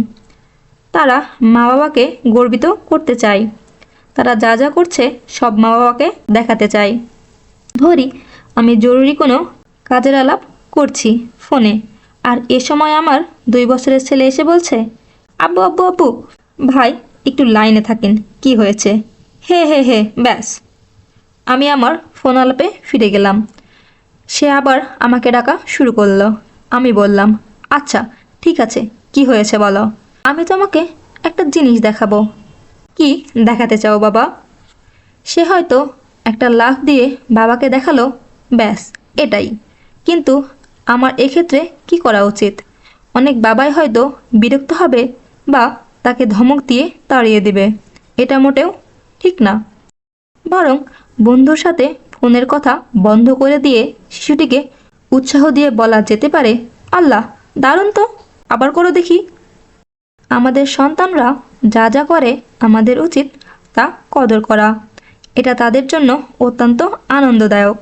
তারা মা বাবাকে গর্বিত করতে চায়। তারা যা যা করছে সব মা বাবাকে দেখাতে চায়। ধরি আমি জরুরি কোনো কাজের আলাপ করছি ফোনে, আর এ সময় আমার 2 বছরের ছেলে এসে বলছে, আব্বু আব্বু আব্বু, ভাই একটু লাইনে থাকেন, কি হয়েছে? হে হে হে, ব্যাস। আমি আমার ফোন আলাপে ফিরে গেলাম। সে আবার আমাকে ডাকা শুরু করলো। আমি বললাম, আচ্ছা ঠিক আছে, কি হয়েছে বলো। আমি তোমাকে একটা জিনিস দেখাবো। কি দেখাতে চাও বাবা? সে হয়তো একটা লাফ দিয়ে বাবাকে দেখালো, ব্যাস এটাই। কিন্তু আমার এক্ষেত্রে কি করা উচিত? অনেক বাবাই হয়তো বিরক্ত হবে বা তাকে ধমক দিয়ে তাড়িয়ে দেবে। এটা মোটেও ঠিক না। বরং বন্ধুর সাথে ফোনের কথা বন্ধ করে দিয়ে শিশুটিকে উৎসাহ দিয়ে বলা যেতে পারে, আল্লাহ দারুণ তো, আবার করো দেখি। আমাদের সন্তানরা যা যা করে আমাদের উচিত তা কদর করা। এটা তাদের জন্য অত্যন্ত আনন্দদায়ক।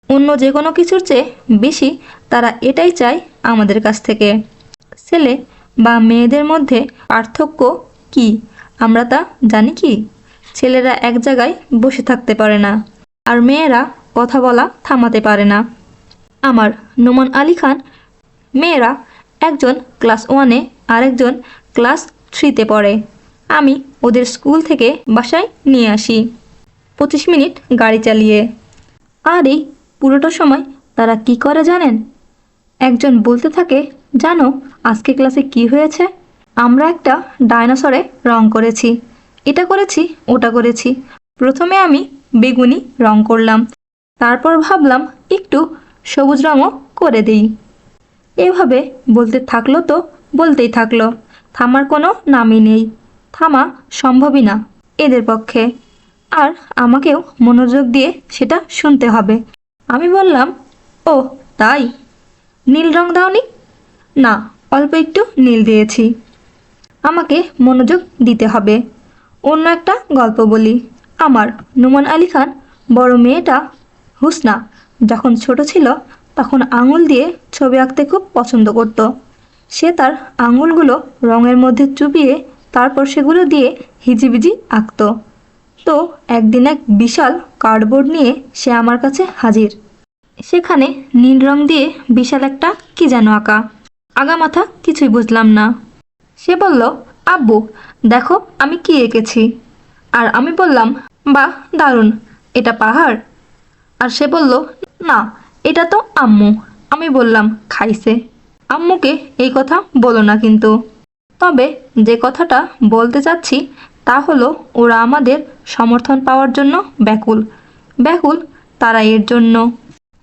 অন্য যে কোনো কিছুর চেয়ে বেশি তারা এটাই চায় আমাদের কাছ থেকে। ছেলে বা মেয়েদের মধ্যে পার্থক্য কি আমরা তা জানি কি? ছেলেরা এক জায়গায় বসে থাকতে পারে না, আর মেয়েরা কথা বলা থামাতে পারে না। আমার নোমান আলী খান মেয়েরা একজন ক্লাস 1-এ আর একজন ক্লাস 3-তে পড়ে। আমি ওদের স্কুল থেকে বাসায় নিয়ে আসি 25 মিনিট গাড়ি চালিয়ে। আর এই পুরোটা সময় তারা কি করে জানেন? একজন বলতে থাকে, জানো আজকে ক্লাসে কি হয়েছে? আমরা একটা ডাইনোসরে রং করেছি, এটা করেছি, ওটা করেছি। প্রথমে আমি বেগুনি রং করলাম, তারপর ভাবলাম একটু সবুজ রঙও করে দিই। এভাবে বলতে থাকলো তো বলতেই থাকলো, থামার কোনো নামই নেই। থামা সম্ভবই না এদের পক্ষে। আর আমাকেও মনোযোগ দিয়ে সেটা শুনতে হবে। আমি বললাম, ও তাই, নীল রং দাওনি? না, অল্প একটু নীল দিয়েছি। আমাকে মনোযোগ দিতে হবে। অন্য একটা গল্প বলি। আমার নোমান আলী খান বড় মেয়েটা হুসনা যখন ছোট ছিল তখন আঙুল দিয়ে ছবি আঁকতে খুব পছন্দ করত। সে তার আঙুলগুলো রঙের মধ্যে চুবিয়ে তারপর সেগুলো দিয়ে হিজিবিজি আঁকত। তো একদিন এক বিশাল কার্ডবোর্ড নিয়ে সে আমার কাছে হাজির। সেখানে নীল রং দিয়ে বিশাল একটা কি যেন আঁকা। আগামাথা কিছুই বুঝলাম না। সে বলল, আব্বু দেখো আমি কি এঁকেছি। আর আমি বললাম, বাহ দারুণ, এটা পাহাড়? আর সে বলল, না, এটা তো আম্মু। আমি বললাম, খাইছে। আম্মুকে এই কথা বলো না কিন্তু। তবে যে কথাটা বলতে চাচ্ছি তা হলো, ওরা আমাদের সমর্থন পাওয়ার জন্য ব্যাকুল ব্যাকুল তারা এর জন্য।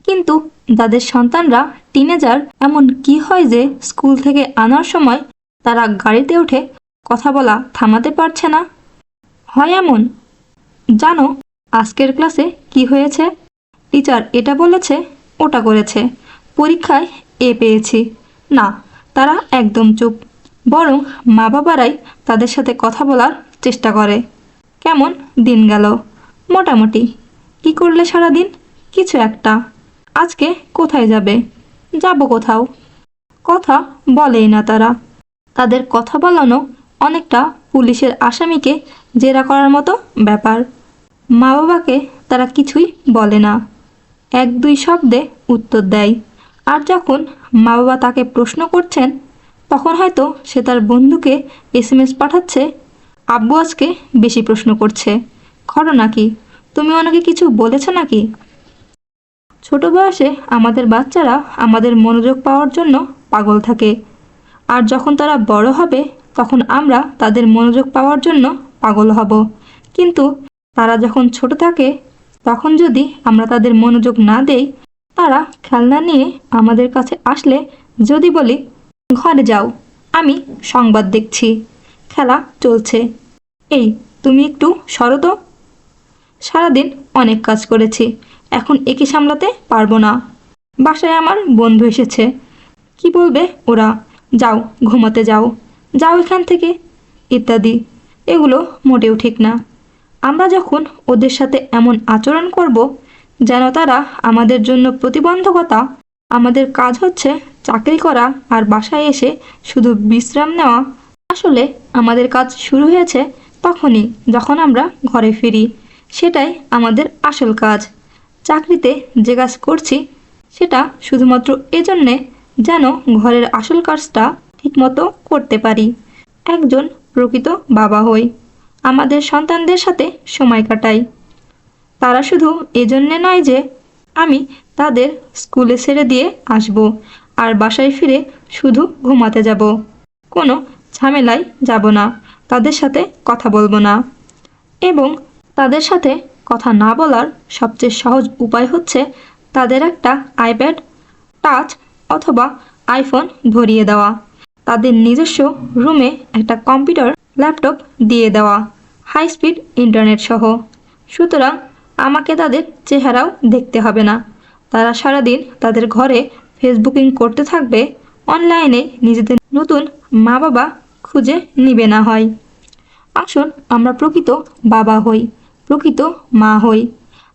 কিন্তু যাদের সন্তানরা টিনেজার, এমন কি হয় যে স্কুল থেকে আনার সময় তারা গাড়িতে উঠে কথা বলা থামাতে পারছে না? হয় এমন, জানো আজকের ক্লাসে কি হয়েছে? টিচার এটা বলেছে, ওটা করেছে, পরীক্ষায় এ পেয়েছি। না, তারা একদম চুপ। বরং মা বাবারাই তাদের সাথে কথা বলার চেষ্টা করে। কেমন দিন গেল? মোটামুটি। কি করলে সারাদিন? কিছু একটা। আজকে কোথায় যাবে? যাব কোথাও। কথা বলেই না তারা। তাদের কথা বলানো অনেকটা পুলিশের আসামিকে জেরা করার মতো ব্যাপার। মা বাবাকে তারা কিছুই বলে না, এক দুই শব্দে উত্তর দেয়। আর যখন মা বাবা তাকে প্রশ্ন করছেন তখন হয়তো সে তার বন্ধুকে এসএমএস পাঠাচ্ছে, আব্বু আজকে বেশি প্রশ্ন করছে, ঘটনা কি? তুমি ওনাকে কিছু বলেছো নাকি? ছোট বয়সে আমাদের বাচ্চারা আমাদের মনোযোগ পাওয়ার জন্য পাগল থাকে। আর যখন তারা বড় হবে তখন আমরা তাদের মনোযোগ পাওয়ার জন্য পাগল হব। কিন্তু তারা যখন ছোট থাকে তখন যদি আমরা তাদের মনোযোগ না দেই, তারা খেলনা নিয়ে আমাদের কাছে আসলে যদি বলি, ঘরে যাও, আমি সংবাদ দেখছি, খেলা চলছে, এই তুমি একটু সরো তো, সারাদিন অনেক কাজ করেছি, এখন একে সামলাতে পারবো না, বাসায় আমার বন্ধু এসেছে, কি বলবে ওরা, যাও ঘুমাতে যাও, যাও এখান থেকে, ইত্যাদি। এগুলো মোটেও ঠিক না। আমরা যখন ওদের সাথে এমন আচরণ করব যেন তারা আমাদের জন্য প্রতিবন্ধকতা, আমাদের কাজ হচ্ছে চাকরি করা আর বাসায় এসে শুধু বিশ্রাম নেওয়া। আসলে আমাদের কাজ শুরু হয়েছে তখনই যখন আমরা ঘরে ফিরি। সেটাই আমাদের আসল কাজ। চাকরিতে যে কাজ করছি সেটা শুধুমাত্র এজন্যে যেন ঘরের আসল কাজটা ঠিকমতো করতে পারি, একজন প্রকৃত বাবা হই, আমাদের সন্তানদের সাথে সময় কাটাই। তারা শুধু এজন্যে নয় যে আমি তাদের স্কুলে ছেড়ে দিয়ে আসব আর বাসায় ফিরে শুধু ঘুমাতে যাব, কোনো ঝামেলায় যাব না, তাদের সাথে কথা বলবো না। এবং তাদের সাথে কথা না বলার সবচেয়ে সহজ উপায় হচ্ছে তাদের একটা আইপ্যাড টাচ অথবা আইফোন ধরিয়ে দেওয়া, তাদের নিজস্ব রুমে একটা কম্পিউটার ল্যাপটপ দিয়ে দেওয়া, হাই স্পিড ইন্টারনেট সহ। সুতরাং আমাকে তাদের চেহারাও দেখতে হবে না। তারা সারাদিন তাদের ঘরে ফেসবুকিং করতে থাকবে, অনলাইনে নিজেদের নতুন মা বাবা খুঁজে নিবে না হয়। আসুন আমরা প্রকৃত বাবা হই, প্রকৃত মা হই।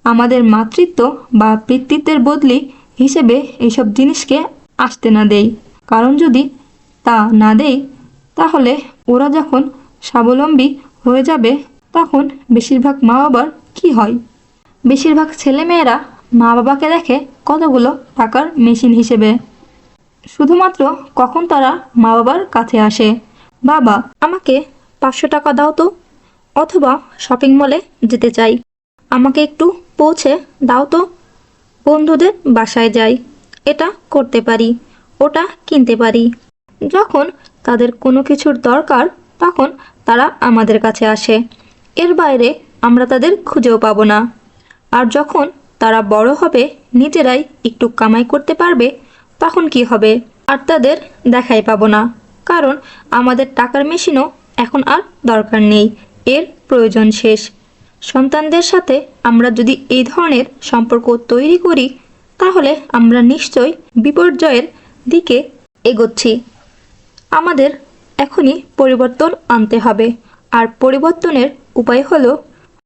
আমাদের মাতৃত্ব বা পিতৃত্বের বদলি হিসেবে এইসব জিনিসকে আসতে না দেই। কারণ যদি তা না দেই তাহলে ওরা যখন স্বাবলম্বী হয়ে যাবে তখন বেশিরভাগ মা বাবার কী হয়? বেশিরভাগ ছেলেমেয়েরা মা বাবাকে দেখে কতগুলো টাকার মেশিন হিসেবে। শুধুমাত্র কখন তারা মা বাবার কাছে আসে, বাবা আমাকে 500 টাকা দাও তো, অথবা শপিং মলে যেতে চাই, আমাকে একটু পৌঁছে দাও তো, বন্ধুদের বাসায় যাই, এটা করতে পারি, ওটা কিনতে পারি। যখন তাদের কোনো কিছুর দরকার তখন তারা আমাদের কাছে আসে, এর বাইরে আমরা তাদের খুঁজেও পাবো না। আর যখন তারা বড় হবে, নিজেরাই একটু কামাই করতে পারবে, তখন কি হবে? আর তাদের দেখাই পাবো না, কারণ আমাদের টাকার মেশিনও এখন আর দরকার নেই, এর প্রয়োজন শেষ। সন্তানদের সাথে আমরা যদি এই ধরনের সম্পর্ক তৈরি করি, তাহলে আমরা নিশ্চয়ই বিপর্যয়ের দিকে এগোচ্ছি। আমাদের এখনই পরিবর্তন আনতে হবে, আর পরিবর্তনের উপায় হলো,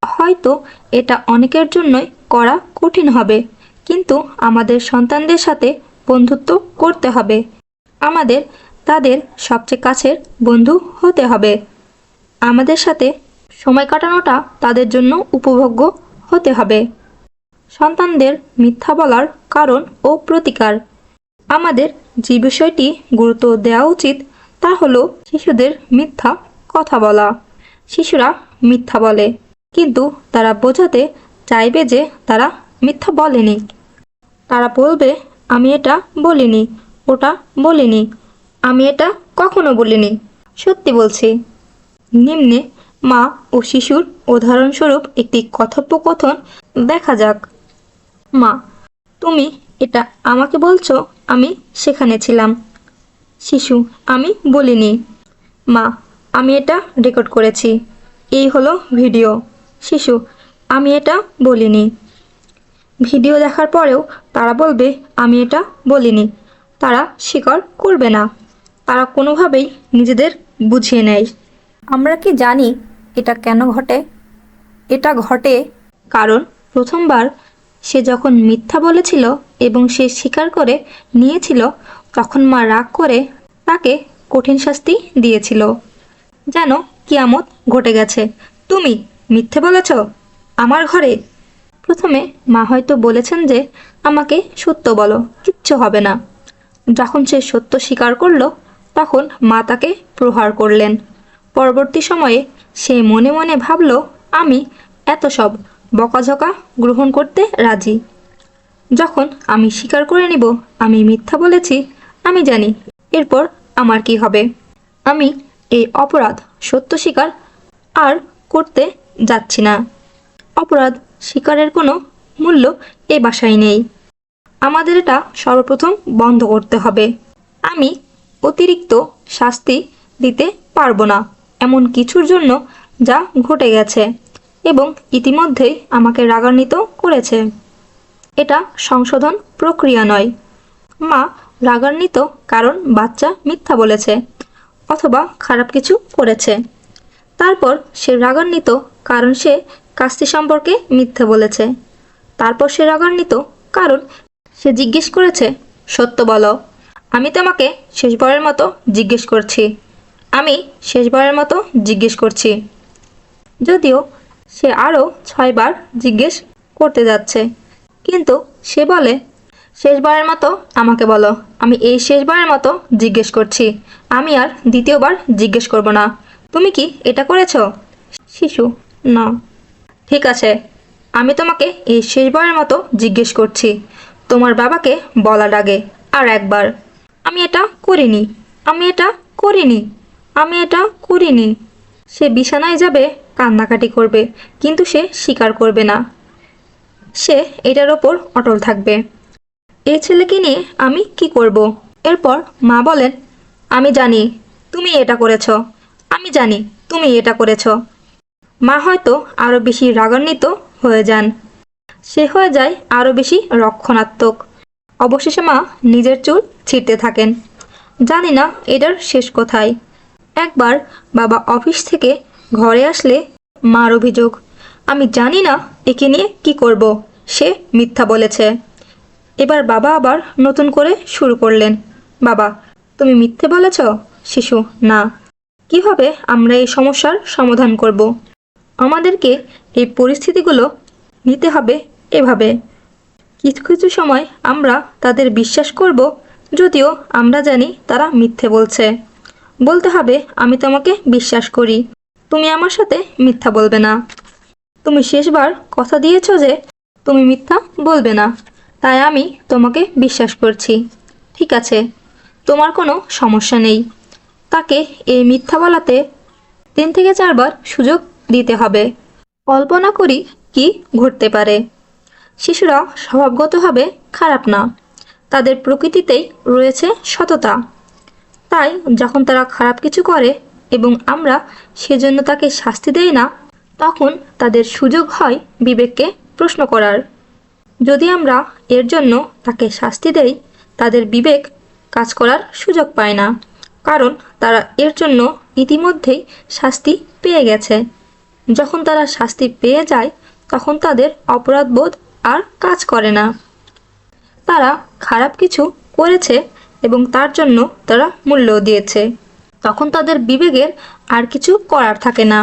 হয়তো এটা অনেকের জন্যই করা কঠিন হবে, কিন্তু আমাদের সন্তানদের সাথে বন্ধুত্ব করতে হবে। আমাদের তাদের সবচেয়ে কাছের বন্ধু হতে হবে। আমাদের সাথে সময় কাটানোটা তাদের জন্য উপভোগ্য হতে হবে। সন্তানদের মিথ্যা বলার কারণ ও প্রতিকার। আমাদের যে বিষয়টি গুরুত্ব দেওয়া উচিত তা হলো শিশুদের মিথ্যা কথা বলা। শিশুরা মিথ্যা বলে, কিন্তু তারা বোঝাতে চাইবে যে তারা মিথ্যা বলেনি। তারা বলবে, আমি এটা বলিনি, ওটা বলিনি, আমি এটা কখনো বলিনি, সত্যি বলছি। নিম্নে মা ও শিশুর উদাহরণস্বরূপ একটি কথোপকথন দেখা যাক। মা, তুমি এটা আমাকে বলছো, আমি সেখানে ছিলাম। শিশু, আমি বলিনি। মা, আমি এটা রেকর্ড করেছি, এই হলো ভিডিও। শিশু, আমি এটা বলিনি। ভিডিও দেখার পরেও তারা বলবে, আমি এটা বলিনি। তারা স্বীকার করবে না, তারা কোনোভাবেই নিজেদের বুঝিয়ে নেয়। আমরা কি জানি এটা কেন ঘটে? এটা ঘটে কারণ প্রথমবার সে যখন মিথ্যা বলেছিল এবং সে স্বীকার করে নিয়েছিল, তখন মা রাগ করে তাকে কঠিন শাস্তি দিয়েছিল, যেন কিয়ামত ঘটে গেছে। তুমি মিথ্যে বলেছ আমার ঘরে। প্রথমে মা হয়তো বলেছেন যে, আমাকে সত্য বলো, কিচ্ছু হবে না। যখন সে সত্য স্বীকার করলো, তখন মা তাকে প্রহার করলেন। পরবর্তী সময়ে সে মনে মনে ভাবল, আমি এত সব বকাঝকা গ্রহণ করতে রাজি। যখন আমি স্বীকার করে নিব আমি মিথ্যা বলেছি, আমি জানি এরপর আমার কি হবে। আমি এই অপরাধ সত্য স্বীকার আর করতে যাচ্ছি না। অপরাধ স্বীকারের কোনো মূল্য এ বাসায় নেই। আমাদের এটা সর্বপ্রথম বন্ধ করতে হবে। আমি অতিরিক্ত শাস্তি দিতে পারবো না এমন কিছুর জন্য যা ঘটে গেছে এবং ইতিমধ্যেই আমাকে রাগান্বিত করেছে। এটা সংশোধন প্রক্রিয়া নয়। মা রাগান্বিত কারণ বাচ্চা মিথ্যা বলেছে অথবা খারাপ কিছু করেছে। তারপর সে রাগান্বিত কারণ সে কাজটি সম্পর্কে মিথ্যে বলেছে। তারপর সে রাগান্বিত কারণ সে জিজ্ঞেস করেছে, সত্য বলো। আমি তোমাকে শেষবারের মতো জিজ্ঞেস করছি। আমি শেষবারের মতো জিজ্ঞেস করছি। যদিও সে আরও 6 বার জিজ্ঞেস করতে যাচ্ছে, কিন্তু সে বলে, শেষবারের মতো আমাকে বলো। আমি এই শেষবারের মতো জিজ্ঞেস করছি। আমি আর দ্বিতীয়বার জিজ্ঞেস করব না। তুমি কি এটা করেছো? শিশু, না। ঠিক আছে, আমি তোমাকে এই শেষবারের মতো জিজ্ঞেস করছি। তোমার বাবাকে বলার আগে আর একবার। আমি এটা করিনি, আমি এটা করিনি, আমি এটা করিনি। সে বিছানায় যাবে, কান্নাকাটি করবে, কিন্তু সে স্বীকার করবে না। সে এটার ওপর অটল থাকবে। এই ছেলেকে নিয়ে আমি কি করব? এরপর মা বলেন, আমি জানি তুমি এটা করেছ, আমি জানি তুমি এটা করেছ। মা হয়তো আরও বেশি রাগান্বিত হয়ে যান। সে হয়ে যায় আরও বেশি রক্ষণাত্মক। অবশেষে মা নিজের চুল ছিঁড়তে থাকেন। জানি না এটার শেষ কোথায়। একবার বাবা অফিস থেকে ঘরে আসলে মার অভিযোগ, আমি জানি না একে নিয়ে কি করব, সে মিথ্যা বলেছে। এবার বাবা আবার নতুন করে শুরু করলেন, বাবা তুমি মিথ্যে বলেছ? শিশু, না। কিভাবে আমরা এই সমস্যার সমাধান করব? আমাদেরকে এই পরিস্থিতিগুলো নিতে হবে এভাবে। কিছু কিছু সময় আমরা তাদের বিশ্বাস করব, যদিও আমরা জানি তারা মিথ্যে বলছে। বলতে হবে, আমি তোমাকে বিশ্বাস করি, তুমি আমার সাথে মিথ্যা বলবে না। তুমি শেষবার কথা দিয়েছ যে তুমি মিথ্যা বলবে না, তাই আমি তোমাকে বিশ্বাস করছি। ঠিক আছে, তোমার কোনো সমস্যা নেই। তাকে এই মিথ্যা বলাতে 3 থেকে 4 বার সুযোগ দিতে হবে। কল্পনা করি কি ঘটতে পারে। শিশুরা স্বভাবগতভাবে খারাপ না, তাদের প্রকৃতিতেই রয়েছে সততা। তাই যখন তারা খারাপ কিছু করে এবং আমরা সেজন্য তাকে শাস্তি দেই না, তখন তাদের সুযোগ হয় বিবেককে প্রশ্ন করার। যদি আমরা এর জন্য তাকে শাস্তি দেই, তাদের বিবেক কাজ করার সুযোগ পায় না, কারণ তারা এর জন্য ইতিমধ্যেই শাস্তি পেয়ে গেছে। যখন তারা শাস্তি পেয়ে যায়, তখন তাদের অপরাধবোধ আর কাজ করে না। তারা খারাপ কিছু করেছে এবং তার জন্য তারা মূল্য দিয়েছে। তখন তাদের বিবেকের আর কিছু করার থাকে না।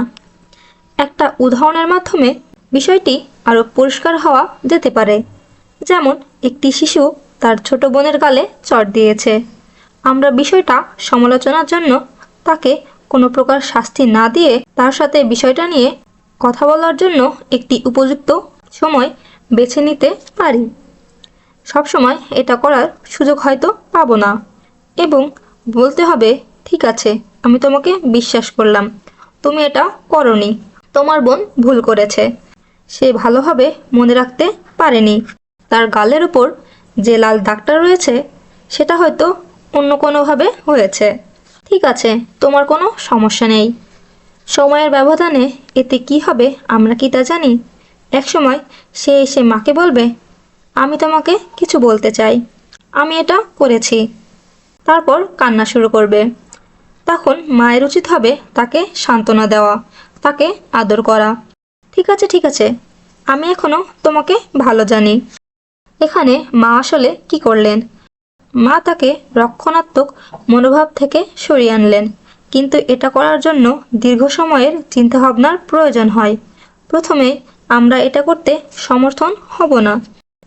একটা উদাহরণের মাধ্যমে বিষয়টি আরও পরিষ্কার হওয়া যেতে পারে। যেমন একটি শিশু তার ছোট বোনের গালে চড় দিয়েছে। আমরা বিষয়টা সমালোচনার জন্য তাকে কোনো প্রকার শাস্তি না দিয়ে তার সাথে বিষয়টা নিয়ে কথা বলার জন্য একটি উপযুক্ত সময় বেছে নিতে পারি। সবসময় এটা করার সুযোগ হয়তো পাবো না, এবং বলতে হবে, ঠিক আছে, আমি তোমাকে বিশ্বাস করলাম, তুমি এটা করনি, তোমার বোন ভুল করেছে, সে ভালোভাবে মনে রাখতে পারেনি। তার গালের উপর যে লাল দাগটা রয়েছে সেটা হয়তো অন্য কোনোভাবে হয়েছে। ঠিক আছে, তোমার কোনো সমস্যা নেই। সময়ের ব্যবধানে এতে কি হবে আমরা কি তা জানি? একসময় সে এসে মাকে বলবে, আমি তোমাকে কিছু বলতে চাই, আমি এটা করেছি। তারপর কান্না শুরু করবে। তখন মায়ের উচিত হবে তাকে সান্ত্বনা দেওয়া, তাকে আদর করা। ঠিক আছে, ঠিক আছে, আমি এখনো তোমাকে ভালো জানি। এখানে মা আসলে কি করলেন? মা তাকে রক্ষণাত্মক মনোভাব থেকে সরিয়ে আনলেন, কিন্তু এটা করার জন্য দীর্ঘ সময়ের চিন্তাভাবনার প্রয়োজন হয়। প্রথমে আমরা এটা করতে সমর্থন হব না।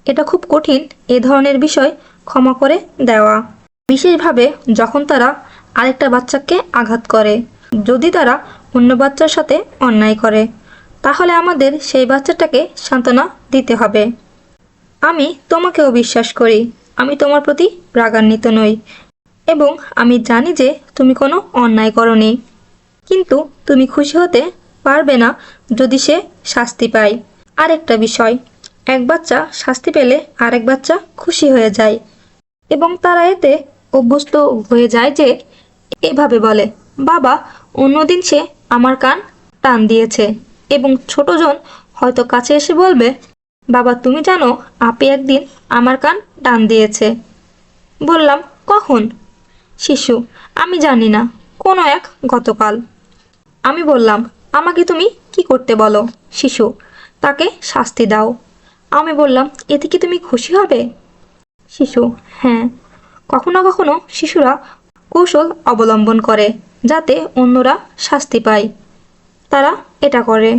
এটা খুব কঠিন এ ধরনের বিষয় ক্ষমা করে দেওয়া, বিশেষভাবে যখন তারা আরেকটা বাচ্চাকে আঘাত করে। যদি তারা অন্য বাচ্চার সাথে অন্যায় করে, তাহলে আমাদের সেই বাচ্চাটাকে সান্ত্বনা দিতে হবে। আমি তোমাকেও বিশ্বাস করি, আমি তোমার প্রতি রাগান্বিত নই, এবং আমি জানি যে তুমি কোনো অন্যায় করনি। কিন্তু তুমি খুশি হতে পারবে না যদি সে শাস্তি পায়। আরেকটা বিষয়, এক বাচ্চা শাস্তি পেলে আরেক বাচ্চা খুশি হয়ে যায়, এবং তারা এতে অভ্যস্ত হয়ে যায় যে এভাবে বলে, বাবা, অন্যদিন সে আমার কান টান দিয়েছে। এবং ছোটজন হয়তো কাছে এসে বলবে, বাবা, তুমি জানো আপি একদিন আমার কান টান দিয়েছে। বললাম, কখন? শিশু, আমি জানি না, কোনো এক গতকাল। আমি বললাম, আমাকে তুমি কি করতে বলো? শিশু, তাকে শাস্তি দাও। আমি বললাম, এতে কি তুমি খুশি হবে? শিশু, হ্যাঁ। কখনো কখনো শিশুরা কৌশল অবলম্বন করে যাতে অন্যরা শাস্তি পায়। তারা এটা করে।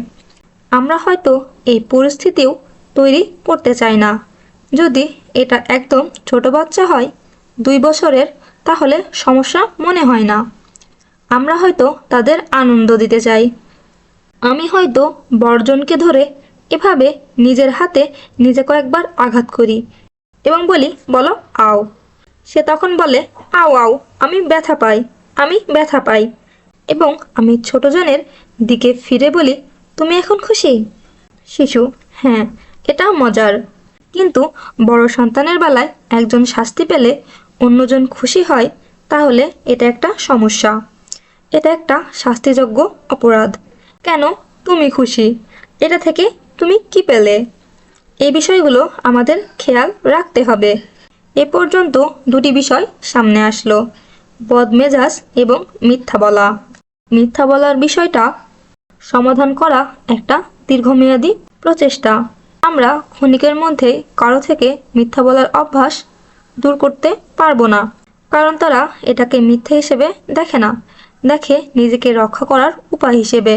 আমরা হয়তো এই পরিস্থিতিও তৈরি করতে চাই না। যদি এটা একদম ছোট বাচ্চা হয়, 2 বছরের, তাহলে সমস্যা মনে হয় না। আমরা হয়তো তাদের আনন্দ দিতে চাই। আমি হয়তো বর্জনকে ধরে এভাবে নিজের হাতে নিজে কয়েকবার আঘাত করি এবং বলি, বলো আও। সে তখন বলে, আও আও, আমি ব্যথা পাই, আমি ব্যথা পাই। এবং আমি ছোটজনের দিকে ফিরে বলি, তুমি এখন খুশি? শিশু, হ্যাঁ, এটা মজার। কিন্তু বড় সন্তানের বেলায় একজন শাস্তি পেলে অন্যজন খুশি হয়, তাহলে এটা একটা সমস্যা। এটা একটা শাস্তিযোগ্য অপরাধ। কেন তুমি খুশি? এটা থেকে তুমি কি পেলে? এই বিষয়গুলো আমাদের খেয়াল রাখতে হবে। এ পর্যন্ত 2টি বিষয় সামনে আসলো, বদমেজাজ এবং মিথ্যা বলা। মিথ্যা বলার বিষয়টা সমাধান করা একটা দীর্ঘমেয়াদী প্রচেষ্টা। আমরা ক্ষণিকের মধ্যে কারো থেকে মিথ্যা বলার অভ্যাস দূর করতে পারবো না, কারণ তারা এটাকে মিথ্যে হিসেবে দেখে না, দেখে নিজেকে রক্ষা করার উপায় হিসেবে।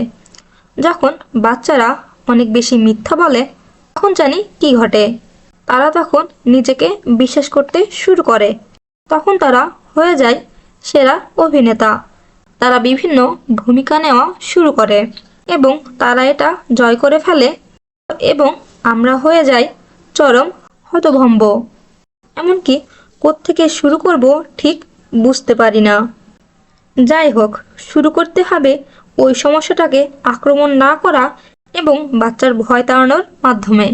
যখন বাচ্চারা অনেক বেশি মিথ্যা বলে, তখন জানি কি ঘটে। তারা তখন নিজেকে বিশ্বাস করতে শুরু করে। তখন তারা হয়ে যায় সেরা অভিনেতা। তারা বিভিন্ন ভূমিকা নেওয়া শুরু করে এবং তারা এটা জয় করে ফেলে, এবং আমরা হয়ে যাই চরম হতভম্ব। এমনকি কোত্থেকে শুরু করব ঠিক বুঝতে পারি না। যাই হোক, শুরু করতে হবে ওই সমস্যাটাকে আক্রমণ না করা এবং বাচ্চার ভয় তাড়ানোর মাধ্যমে।